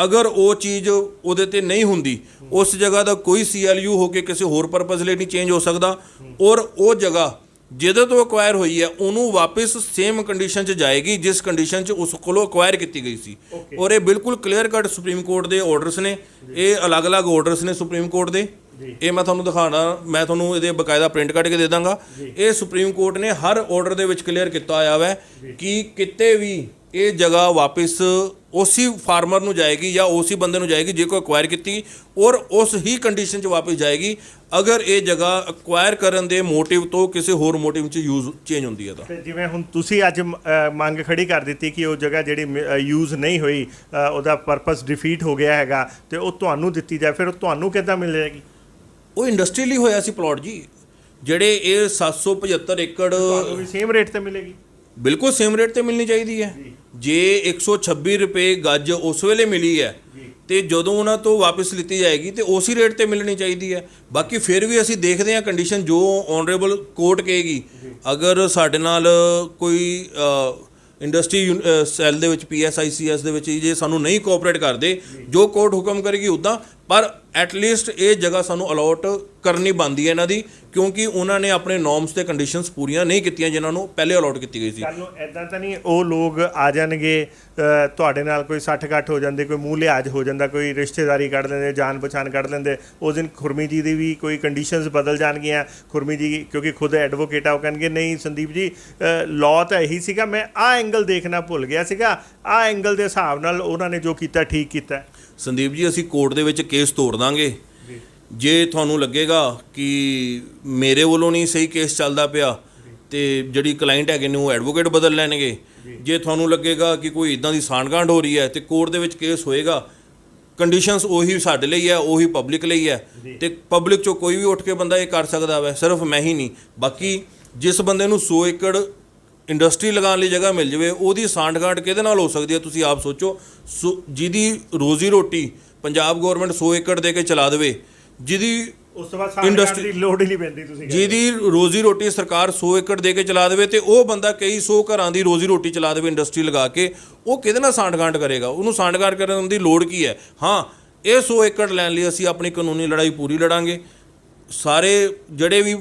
ਅਗਰ ਉਹ ਚੀਜ਼ ਉਹਦੇ 'ਤੇ ਨਹੀਂ ਹੁੰਦੀ, ਉਸ ਜਗ੍ਹਾ ਦਾ ਕੋਈ CLU ਹੋ ਕੇ ਕਿਸੇ ਹੋਰ ਪਰਪਸ ਲਈ ਨਹੀਂ ਚੇਂਜ ਹੋ ਸਕਦਾ, ਔਰ ਉਹ ਜਗ੍ਹਾ ਜਿਹਦੇ ਤੋਂ ਅਕਵਾਇਰ ਹੋਈ ਹੈ ਉਹਨੂੰ ਵਾਪਸ ਸੇਮ ਕੰਡੀਸ਼ਨ 'ਚ ਜਾਏਗੀ ਜਿਸ ਕੰਡੀਸ਼ਨ 'ਚ ਉਸ ਕੋਲੋਂ ਅਕਵਾਇਰ ਕੀਤੀ ਗਈ ਸੀ। ਔਰ ਇਹ ਬਿਲਕੁਲ ਕਲੀਅਰ ਕੱਟ ਸੁਪਰੀਮ ਕੋਰਟ ਦੇ ਆਰਡਰਸ ਨੇ, ਇਹ ਅਲੱਗ-ਅਲੱਗ ਆਰਡਰਸ ਨੇ ਸੁਪਰੀਮ ਕੋਰਟ ਦੇ, ਇਹ ਮੈਂ ਤੁਹਾਨੂੰ ਦਿਖਾਉਣਾ, ਮੈਂ ਤੁਹਾਨੂੰ ਇਹਦੇ ਬਕਾਇਦਾ ਪ੍ਰਿੰਟ ਕੱਢ ਕੇ ਦੇ ਦਾਂਗਾ। ਇਹ ਸੁਪਰੀਮ ਕੋਰਟ ਨੇ ਹਰ ਆਰਡਰ ਦੇ ਵਿੱਚ ਕਲੀਅਰ ਕੀਤਾ ਹੋਇਆ ਹੈ ਕਿ ਕਿਤੇ ਵੀ ਇਹ ਜਗ੍ਹਾ ਵਾਪਸ ਉਸੇ ਫਾਰਮਰ ਨੂੰ ਜਾਏਗੀ ਜਾਂ ਉਸੇ ਬੰਦੇ ਨੂੰ ਜਾਏਗੀ ਜੇ ਕੋਈ ਅਕਵਾਇਰ ਕੀਤੀ, ਔਰ ਉਸ ਹੀ ਕੰਡੀਸ਼ਨ 'ਚ ਵਾਪਸ ਜਾਏਗੀ ਅਗਰ ਇਹ ਜਗ੍ਹਾ ਅਕਵਾਇਰ ਕਰਨ ਦੇ ਮੋਟਿਵ ਤੋਂ ਕਿਸੇ ਹੋਰ ਮੋਟਿਵ 'ਚ ਯੂਜ਼ ਚੇਂਜ ਹੁੰਦੀ ਹੈ ਤਾਂ। ਜਿਵੇਂ ਹੁਣ ਤੁਸੀਂ ਅੱਜ ਮੰਗ ਖੜੀ ਕਰ ਦਿੱਤੀ ਕਿ ਉਹ ਜਗ੍ਹਾ ਜਿਹੜੀ ਯੂਜ਼ ਨਹੀਂ ਹੋਈ, ਉਹਦਾ ਪਰਪਸ ਡਿਫੀਟ ਹੋ ਗਿਆ ਹੈਗਾ, ਅਤੇ ਉਹ ਤੁਹਾਨੂੰ ਦਿੱਤੀ ਜਾਏ, ਫਿਰ ਉਹ ਤੁਹਾਨੂੰ ਕਿੱਦਾਂ ਮਿਲ ਜਾਏਗੀ? ਉਹ ਇੰਡਸਟਰੀ ਲਈ ਹੋਇਆ ਸੀ ਪਲਾਟ ਜੀ, ਜਿਹੜੇ ਇਹ 775 ਏਕੜ ਤੁਹਾਨੂੰ ਵੀ ਸੇਮ ਰੇਟ 'ਤੇ ਮਿਲੇਗੀ? ਬਿਲਕੁਲ ਸੇਮ ਰੇਟ 'ਤੇ ਮਿਲਣੀ ਚਾਹੀਦੀ ਹੈ। ਜੇ 126 ਰੁਪਏ ਗੱਜ ਉਸ ਵੇਲੇ ਮਿਲੀ ਹੈ ਤੇ ਜਦੋਂ ਉਹਨਾਂ ਤੋਂ ਵਾਪਸ ਲਿੱਤੀ ਜਾਏਗੀ ਤੇ ਉਸੇ ਰੇਟ 'ਤੇ ਮਿਲਣੀ ਚਾਹੀਦੀ ਹੈ। ਬਾਕੀ ਫਿਰ ਵੀ ਅਸੀਂ ਦੇਖਦੇ ਹਾਂ ਕੰਡੀਸ਼ਨ ਜੋ ਆਨਰੇਬਲ ਕੋਰਟ ਕਹੇਗੀ। ਅਗਰ ਸਾਡੇ ਨਾਲ ਕੋਈ ਇੰਡਸਟਰੀ ਸੈੱਲ ਦੇ ਵਿੱਚ PSICS ਦੇ ਵਿੱਚ ਜੇ ਸਾਨੂੰ ਨਹੀਂ ਕੋਆਪਰੇਟ ਕਰਦੇ, ਜੋ ਕੋਰਟ ਹੁਕਮ ਕਰੇਗੀ ਉੱਦਾਂ, ਪਰ ਐਟਲੀਸਟ ਇਹ ਜਗ੍ਹਾ ਸਾਨੂੰ ਅਲਾਟ ਕਰਨੀ ਬਣਦੀ ਹੈ ਇਹਨਾਂ ਦੀ, ਕਿਉਂਕਿ ਉਹਨਾਂ ਨੇ ਆਪਣੇ ਨੋਰਮਸ ਤੇ ਕੰਡੀਸ਼ਨਸ ਪੂਰੀਆਂ ਨਹੀਂ ਕੀਤੀਆਂ ਜਿਨ੍ਹਾਂ ਨੂੰ ਪਹਿਲੇ ਅਲਾਟ ਕੀਤੀ ਗਈ ਸੀ। ਕੱਲ੍ਹ ਨੂੰ ਇੱਦਾਂ ਤਾਂ ਨਹੀਂ ਉਹ ਲੋਕ ਆ ਜਾਣਗੇ ਤੁਹਾਡੇ ਨਾਲ ਕੋਈ ਸੱਠ ਘੱਟ ਹੋ ਜਾਂਦੇ, ਕੋਈ ਮੂੰਹ ਲਿਹਾਜ਼ ਹੋ ਜਾਂਦਾ, ਕੋਈ ਰਿਸ਼ਤੇਦਾਰੀ ਕੱਢ ਲੈਂਦੇ, ਜਾਣ ਪਛਾਣ ਕੱਢ ਲੈਂਦੇ, ਉਸ ਦਿਨ ਖੁਰਮੀ ਜੀ ਦੀ ਵੀ ਕੋਈ ਕੰਡੀਸ਼ਨਸ ਬਦਲ ਜਾਣਗੀਆਂ। ਖੁਰਮੀ ਜੀ ਕਿਉਂਕਿ ਖੁਦ ਐਡਵੋਕੇਟ ਆ, ਉਹ ਕਹਿਣਗੇ ਨਹੀਂ ਸੰਦੀਪ ਜੀ ਲਾਅ ਤਾਂ ਇਹੀ ਸੀਗਾ, ਮੈਂ ਆਹ ਐਂਗਲ ਦੇਖਣਾ ਭੁੱਲ ਗਿਆ ਸੀਗਾ, ਆਹ ਐਂਗਲ ਦੇ ਹਿਸਾਬ ਨਾਲ ਉਹਨਾਂ ਨੇ ਜੋ ਕੀਤਾ ਠੀਕ ਕੀਤਾ। ਸੰਦੀਪ ਜੀ, ਅਸੀਂ ਕੋਰਟ ਦੇ ਵਿੱਚ ਕੇਸ ਤੋੜ ਦਾਂਗੇ ਜੇ ਤੁਹਾਨੂੰ ਲੱਗੇਗਾ ਕਿ ਮੇਰੇ ਵੱਲੋਂ ਨਹੀਂ ਸਹੀ ਕੇਸ ਚੱਲਦਾ ਪਿਆ ਤੇ ਜਿਹੜੀ ਕਲਾਇੰਟ ਹੈਗੇ ਨੇ ਉਹ ਐਡਵੋਕੇਟ ਬਦਲ ਲੈਣਗੇ। ਜੇ ਤੁਹਾਨੂੰ ਲੱਗੇਗਾ ਕਿ ਕੋਈ ਇੱਦਾਂ ਦੀ ਸਾਂਠਗਾਂਠ ਹੋ ਰਹੀ ਹੈ ਤੇ ਕੋਰਟ ਦੇ ਵਿੱਚ ਕੇਸ ਹੋਏਗਾ। ਕੰਡੀਸ਼ਨਸ ਉਹੀ ਸਾਡੇ ਲਈ ਹੈ, ਉਹੀ ਪਬਲਿਕ ਲਈ ਹੈ, ਤੇ ਪਬਲਿਕ 'ਚੋਂ ਕੋਈ ਵੀ ਉੱਠ ਕੇ ਬੰਦਾ ਇਹ ਕਰ ਸਕਦਾ ਵੈ, ਸਿਰਫ ਮੈਂ ਹੀ ਨਹੀਂ। ਬਾਕੀ ਜਿਸ ਬੰਦੇ ਨੂੰ 100 ਏਕੜ ਇੰਡਸਟਰੀ ਲਗਾਉਣ ਲਈ ਜਗ੍ਹਾ ਮਿਲ ਜਾਵੇ, ਉਹਦੀ ਸਾਂਠਗਾਂਠ ਕਿਹਦੇ ਨਾਲ ਹੋ ਸਕਦੀ ਹੈ? ਤੁਸੀਂ ਆਪ ਸੋਚੋ। ਜਿਹਦੀ ਰੋਜ਼ੀ ਰੋਟੀ ਪੰਜਾਬ ਗੌਰਮੈਂਟ 100 ਏਕੜ ਦੇ ਕੇ ਚਲਾ ਦੇਵੇ, ਜਿਹਦੀ ਉਸ ਤੋਂ ਬਾਅਦ ਇੰਡਸਟਰੀ ਦੀ ਲੋੜ ਹੀ ਨਹੀਂ ਪੈਂਦੀ, ਤੁਸੀਂ ਜਿਹਦੀ ਰੋਜ਼ੀ ਰੋਟੀ ਸਰਕਾਰ 100 ਏਕੜ ਦੇ ਕੇ ਚਲਾ ਦੇਵੇ ਤੇ ਉਹ ਬੰਦਾ ਕਈ 100 ਘਰਾਂ ਦੀ ਰੋਜ਼ੀ ਰੋਟੀ ਚਲਾ ਦੇਵੇ ਇੰਡਸਟਰੀ ਲਗਾ ਕੇ, ਉਹ ਕਿਹਦੇ ਨਾਲ ਸਾਂਠਗਾਂਠ ਕਰੇਗਾ? ਉਹਨੂੰ ਸਾਂਠਗਾਂਠ ਕਰਨ ਦੀ ਲੋੜ ਕੀ ਹੈ? ਹਾਂ, ਇਹ 100 ਏਕੜ ਲੈਣ ਲਈ ਅਸੀਂ ਆਪਣੀ ਕਾਨੂੰਨੀ ਲੜਾਈ ਪੂਰੀ ਲੜਾਂਗੇ। ਸਾਰੇ ਜਿਹੜੇ ਵੀ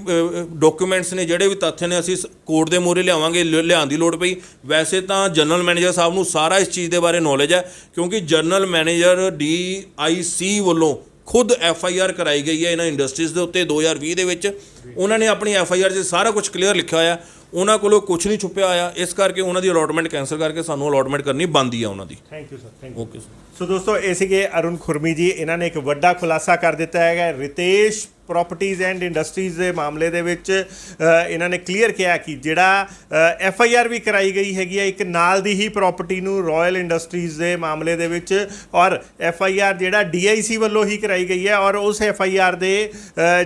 ਡਾਕੂਮੈਂਟਸ ਨੇ, ਜਿਹੜੇ ਵੀ ਤੱਥ ਨੇ, ਅਸੀਂ ਕੋਰਟ ਦੇ ਮੂਹਰੇ ਲਿਆਵਾਂਗੇ। ਲਿਆਉਣ ਦੀ ਲੋੜ ਪਈ। ਵੈਸੇ ਤਾਂ ਜਨਰਲ ਮੈਨੇਜਰ ਸਾਹਿਬ ਨੂੰ ਸਾਰਾ ਇਸ ਚੀਜ਼ ਦੇ ਬਾਰੇ ਨੌਲੇਜ ਹੈ, ਕਿਉਂਕਿ ਜਨਰਲ ਮੈਨੇਜਰ DIC ਵੱਲੋਂ ਖੁਦ FIR ਕਰਾਈ ਗਈ ਹੈ ਇਹਨਾਂ ਇੰਡਸਟਰੀਜ਼ ਦੇ ਉੱਤੇ 2020 ਦੇ ਵਿੱਚ। ਉਹਨਾਂ ਨੇ ਆਪਣੀ FIR 'ਚ ਸਾਰਾ ਕੁਝ ਕਲੀਅਰ ਲਿਖਿਆ ਹੋਇਆ। ਉਹਨਾਂ ਕੋਲੋਂ ਕੁਝ ਨਹੀਂ ਛੁਪਿਆ ਹੋਇਆ। ਇਸ ਕਰਕੇ ਉਹਨਾਂ ਦੀ ਅਲੋਟਮੈਂਟ ਕੈਂਸਲ ਕਰਕੇ ਸਾਨੂੰ ਅਲੋਟਮੈਂਟ ਕਰਨੀ ਬਣਦੀ ਆ ਉਹਨਾਂ ਦੀ। Thank you sir, thank you. Okay sir. So ਦੋਸਤੋ, ਇਹ ਸੀਗੇ ਅਰੁਣ ਖੁਰਮੀ ਜੀ। ਇਹਨਾਂ ਨੇ ਇੱਕ ਵੱਡਾ ਖੁਲਾਸਾ ਕਰ ਦਿੱਤਾ ਹੈਗਾ ਰਿਤੇਸ਼ ਪ੍ਰੋਪਰਟੀਜ਼ ਐਂਡ ਇੰਡਸਟਰੀਜ਼ ਦੇ ਮਾਮਲੇ ਦੇ ਵਿੱਚ। ਇਹਨਾਂ ਨੇ ਕਲੀਅਰ ਕਿਹਾ ਕਿ ਜਿਹੜਾ FIR ਵੀ ਕਰਾਈ ਗਈ ਹੈਗੀ ਹੈ ਇੱਕ ਨਾਲ ਦੀ ਹੀ ਪ੍ਰਾਪਰਟੀ ਨੂੰ ਰਾਇਲ ਇੰਡਸਟਰੀਜ਼ ਦੇ ਮਾਮਲੇ ਦੇ ਵਿੱਚ, ਔਰ FIR ਜਿਹੜਾ DIC ਵੱਲੋਂ ਹੀ ਕਰਾਈ ਗਈ ਹੈ, ਔਰ ਉਸ FIR ਦੇ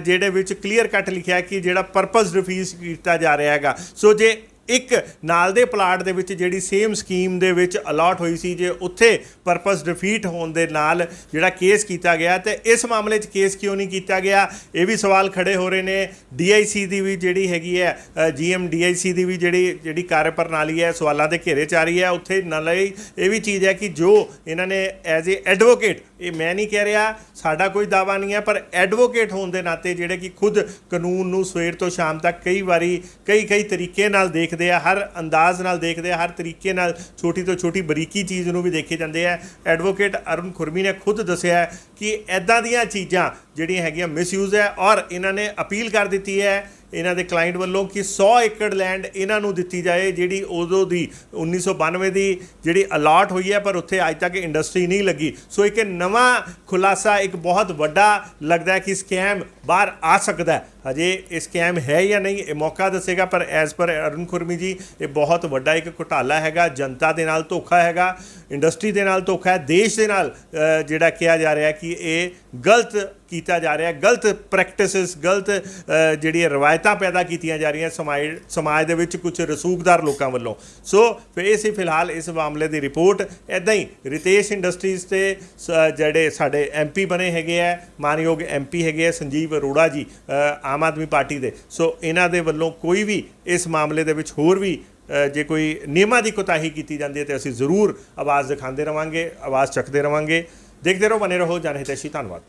ਜਿਹੜੇ ਵਿੱਚ ਕਲੀਅਰ ਕੱਟ ਲਿਖਿਆ ਕਿ ਜਿਹੜਾ ਪਰਪਸ ਰਿਫਿਊਜ਼ ਕੀਤਾ ਜਾ ਰਿਹਾ ਹੈਗਾ। ਸੋ ਜੇ ਇੱਕ ਨਾਲ ਦੇ ਪਲਾਟ ਦੇ ਵਿੱਚ ਜਿਹੜੀ ਸੇਮ ਸਕੀਮ ਦੇ ਵਿੱਚ ਅਲਾਟ ਹੋਈ ਸੀ, ਜੇ ਉੱਥੇ ਪਰਪਸ ਡਿਫੀਟ ਹੋਣ ਦੇ ਨਾਲ ਜਿਹੜਾ ਕੇਸ ਕੀਤਾ ਗਿਆ, ਤੇ ਇਸ ਮਾਮਲੇ 'ਚ ਕੇਸ ਕਿਉਂ ਨਹੀਂ ਕੀਤਾ ਗਿਆ, ਇਹ ਵੀ ਸਵਾਲ ਖੜੇ ਹੋ ਰਹੇ ਨੇ। DIC ਦੀ ਵੀ ਜਿਹੜੀ ਹੈਗੀ ਹੈ GM DIC ਦੀ ਵੀ ਜਿਹੜੀ ਕਾਰਜ ਪ੍ਰਣਾਲੀ ਹੈ ਸਵਾਲਾਂ ਦੇ ਘੇਰੇ 'ਚ ਆ ਰਹੀ ਹੈ। ਉੱਥੇ ਨਾਲੇ ਇਹ ਵੀ ਚੀਜ਼ ਹੈ ਕਿ ਜੋ ਇਹਨਾਂ ਨੇ ਐਜ਼ ਏ ਐਡਵੋਕੇਟ, ਇਹ ਮੈਂ ਨਹੀਂ ਕਹਿ ਰਿਹਾ, ਸਾਡਾ ਕੋਈ ਦਾਅਵਾ ਨਹੀਂ ਹੈ, ਪਰ ਐਡਵੋਕੇਟ ਹੋਣ ਦੇ ਨਾਤੇ ਜਿਹੜੇ ਕਿ ਖੁਦ ਕਾਨੂੰਨ ਨੂੰ ਸਵੇਰ ਤੋਂ ਸ਼ਾਮ ਤੱਕ ਕਈ ਵਾਰੀ ਕਈ ਤਰੀਕੇ ਨਾਲ ਦੇਖਦੇ ਆ, ਹਰ ਅੰਦਾਜ਼ ਨਾਲ ਦੇਖਦੇ ਆ, ਹਰ ਤਰੀਕੇ ਨਾਲ ਛੋਟੀ ਤੋਂ ਛੋਟੀ ਬਰੀਕੀ ਚੀਜ਼ ਨੂੰ ਵੀ ਦੇਖੇ ਜਾਂਦੇ ਆ। ਐਡਵੋਕੇਟ ਅਰੁਣ ਖੁਰਮੀ ਨੇ ਖੁਦ ਦੱਸਿਆ ਕਿ ਇੱਦਾਂ ਦੀਆਂ ਚੀਜ਼ਾਂ ਜਿਹੜੀਆਂ ਹੈਗੀਆਂ ਮਿਸਯੂਜ਼ ਹੈ, ਔਰ ਇਹਨਾਂ ਨੇ ਅਪੀਲ ਕਰ ਦਿੱਤੀ ਹੈ ਇਹਨਾਂ ਦੇ ਕਲਾਇੰਟ ਵੱਲੋਂ ਕਿ 100 ਏਕੜ ਲੈਂਡ ਇਹਨਾਂ ਨੂੰ ਦਿੱਤੀ ਜਾਏ, ਜਿਹੜੀ ਉਦੋਂ ਦੀ 1992 ਦੀ ਜਿਹੜੀ ਅਲਾਟ ਹੋਈ ਹੈ, ਪਰ ਉੱਥੇ ਅੱਜ ਤੱਕ ਇੰਡਸਟਰੀ ਨਹੀਂ ਲੱਗੀ। ਸੋ ਇੱਕ ਨਵਾਂ ਖੁਲਾਸਾ, ਇੱਕ ਬਹੁਤ ਵੱਡਾ ਲੱਗਦਾ ਹੈ ਕਿ ਸਕੈਮ ਬਾਹਰ ਆ ਸਕਦਾ ਹੈ। ਹਜੇ ਇਹ ਸਕੈਮ ਹੈ ਜਾਂ ਨਹੀਂ, ਇਹ ਮੌਕਾ ਦੱਸੇਗਾ, ਪਰ ਐਜ਼ ਪਰ ਅਰੁਣ ਖੁਰਮੀ ਜੀ ਇਹ ਬਹੁਤ ਵੱਡਾ ਇੱਕ ਘੁਟਾਲਾ ਹੈਗਾ। ਜਨਤਾ ਦੇ ਨਾਲ ਧੋਖਾ ਹੈਗਾ, ਇੰਡਸਟਰੀ ਦੇ ਨਾਲ ਧੋਖਾ ਹੈ, ਦੇਸ਼ ਦੇ ਨਾਲ ਜਿਹੜਾ ਕਿਹਾ ਜਾ ਰਿਹਾ ਕਿ ਇਹ ਗਲਤ ਕੀਤਾ ਜਾ ਰਿਹਾ, ਗਲਤ ਪ੍ਰੈਕਟਿਸਿਸ, ਗਲਤ ਜਿਹੜੀਆਂ ਰਵਾਇਤਾਂ ਪੈਦਾ ਕੀਤੀਆਂ ਜਾ ਰਹੀਆਂ ਸਮਾਜ ਦੇ ਵਿੱਚ ਕੁਝ ਰਸੂਖਦਾਰ ਲੋਕਾਂ ਵੱਲੋਂ। ਸੋ ਫਿਰ ਇਹ ਸੀ ਫਿਲਹਾਲ ਇਸ ਮਾਮਲੇ ਦੀ ਰਿਪੋਰਟ। ਇੱਦਾਂ ਹੀ ਰਿਤੇਸ਼ ਇੰਡਸਟਰੀਜ਼ ਤੇ ਜਿਹੜੇ ਸਾਡੇ MP ਬਣੇ ਹੈਗੇ ਆ, ਮਾਨਯੋਗ MP ਹੈਗੇ ਆ ਸੰਜੀਵ ਅਰੋੜਾ ਜੀ ਆਮ ਆਦਮੀ ਪਾਰਟੀ ਦੇ। ਸੋ ਇਹਨਾਂ ਦੇ ਵੱਲੋਂ ਕੋਈ ਵੀ ਇਸ ਮਾਮਲੇ ਦੇ ਵਿੱਚ ਹੋਰ ਵੀ ਜੇ ਕੋਈ ਨਿਯਮਾਂ ਦੀ ਕੋਤਾਹੀ ਕੀਤੀ ਜਾਂਦੀ ਹੈ ਤਾਂ ਅਸੀਂ ਜ਼ਰੂਰ ਆਵਾਜ਼ ਦਿਖਾਉਂਦੇ ਰਹਾਂਗੇ, ਆਵਾਜ਼ ਚੱਕਦੇ ਰਹਾਂਗੇ। ਦੇਖਦੇ ਰਹੋ, ਬਨੇ ਰਹੋ ਜਨ ਹਿਤੈਸ਼ੀ। ਧੰਨਵਾਦ।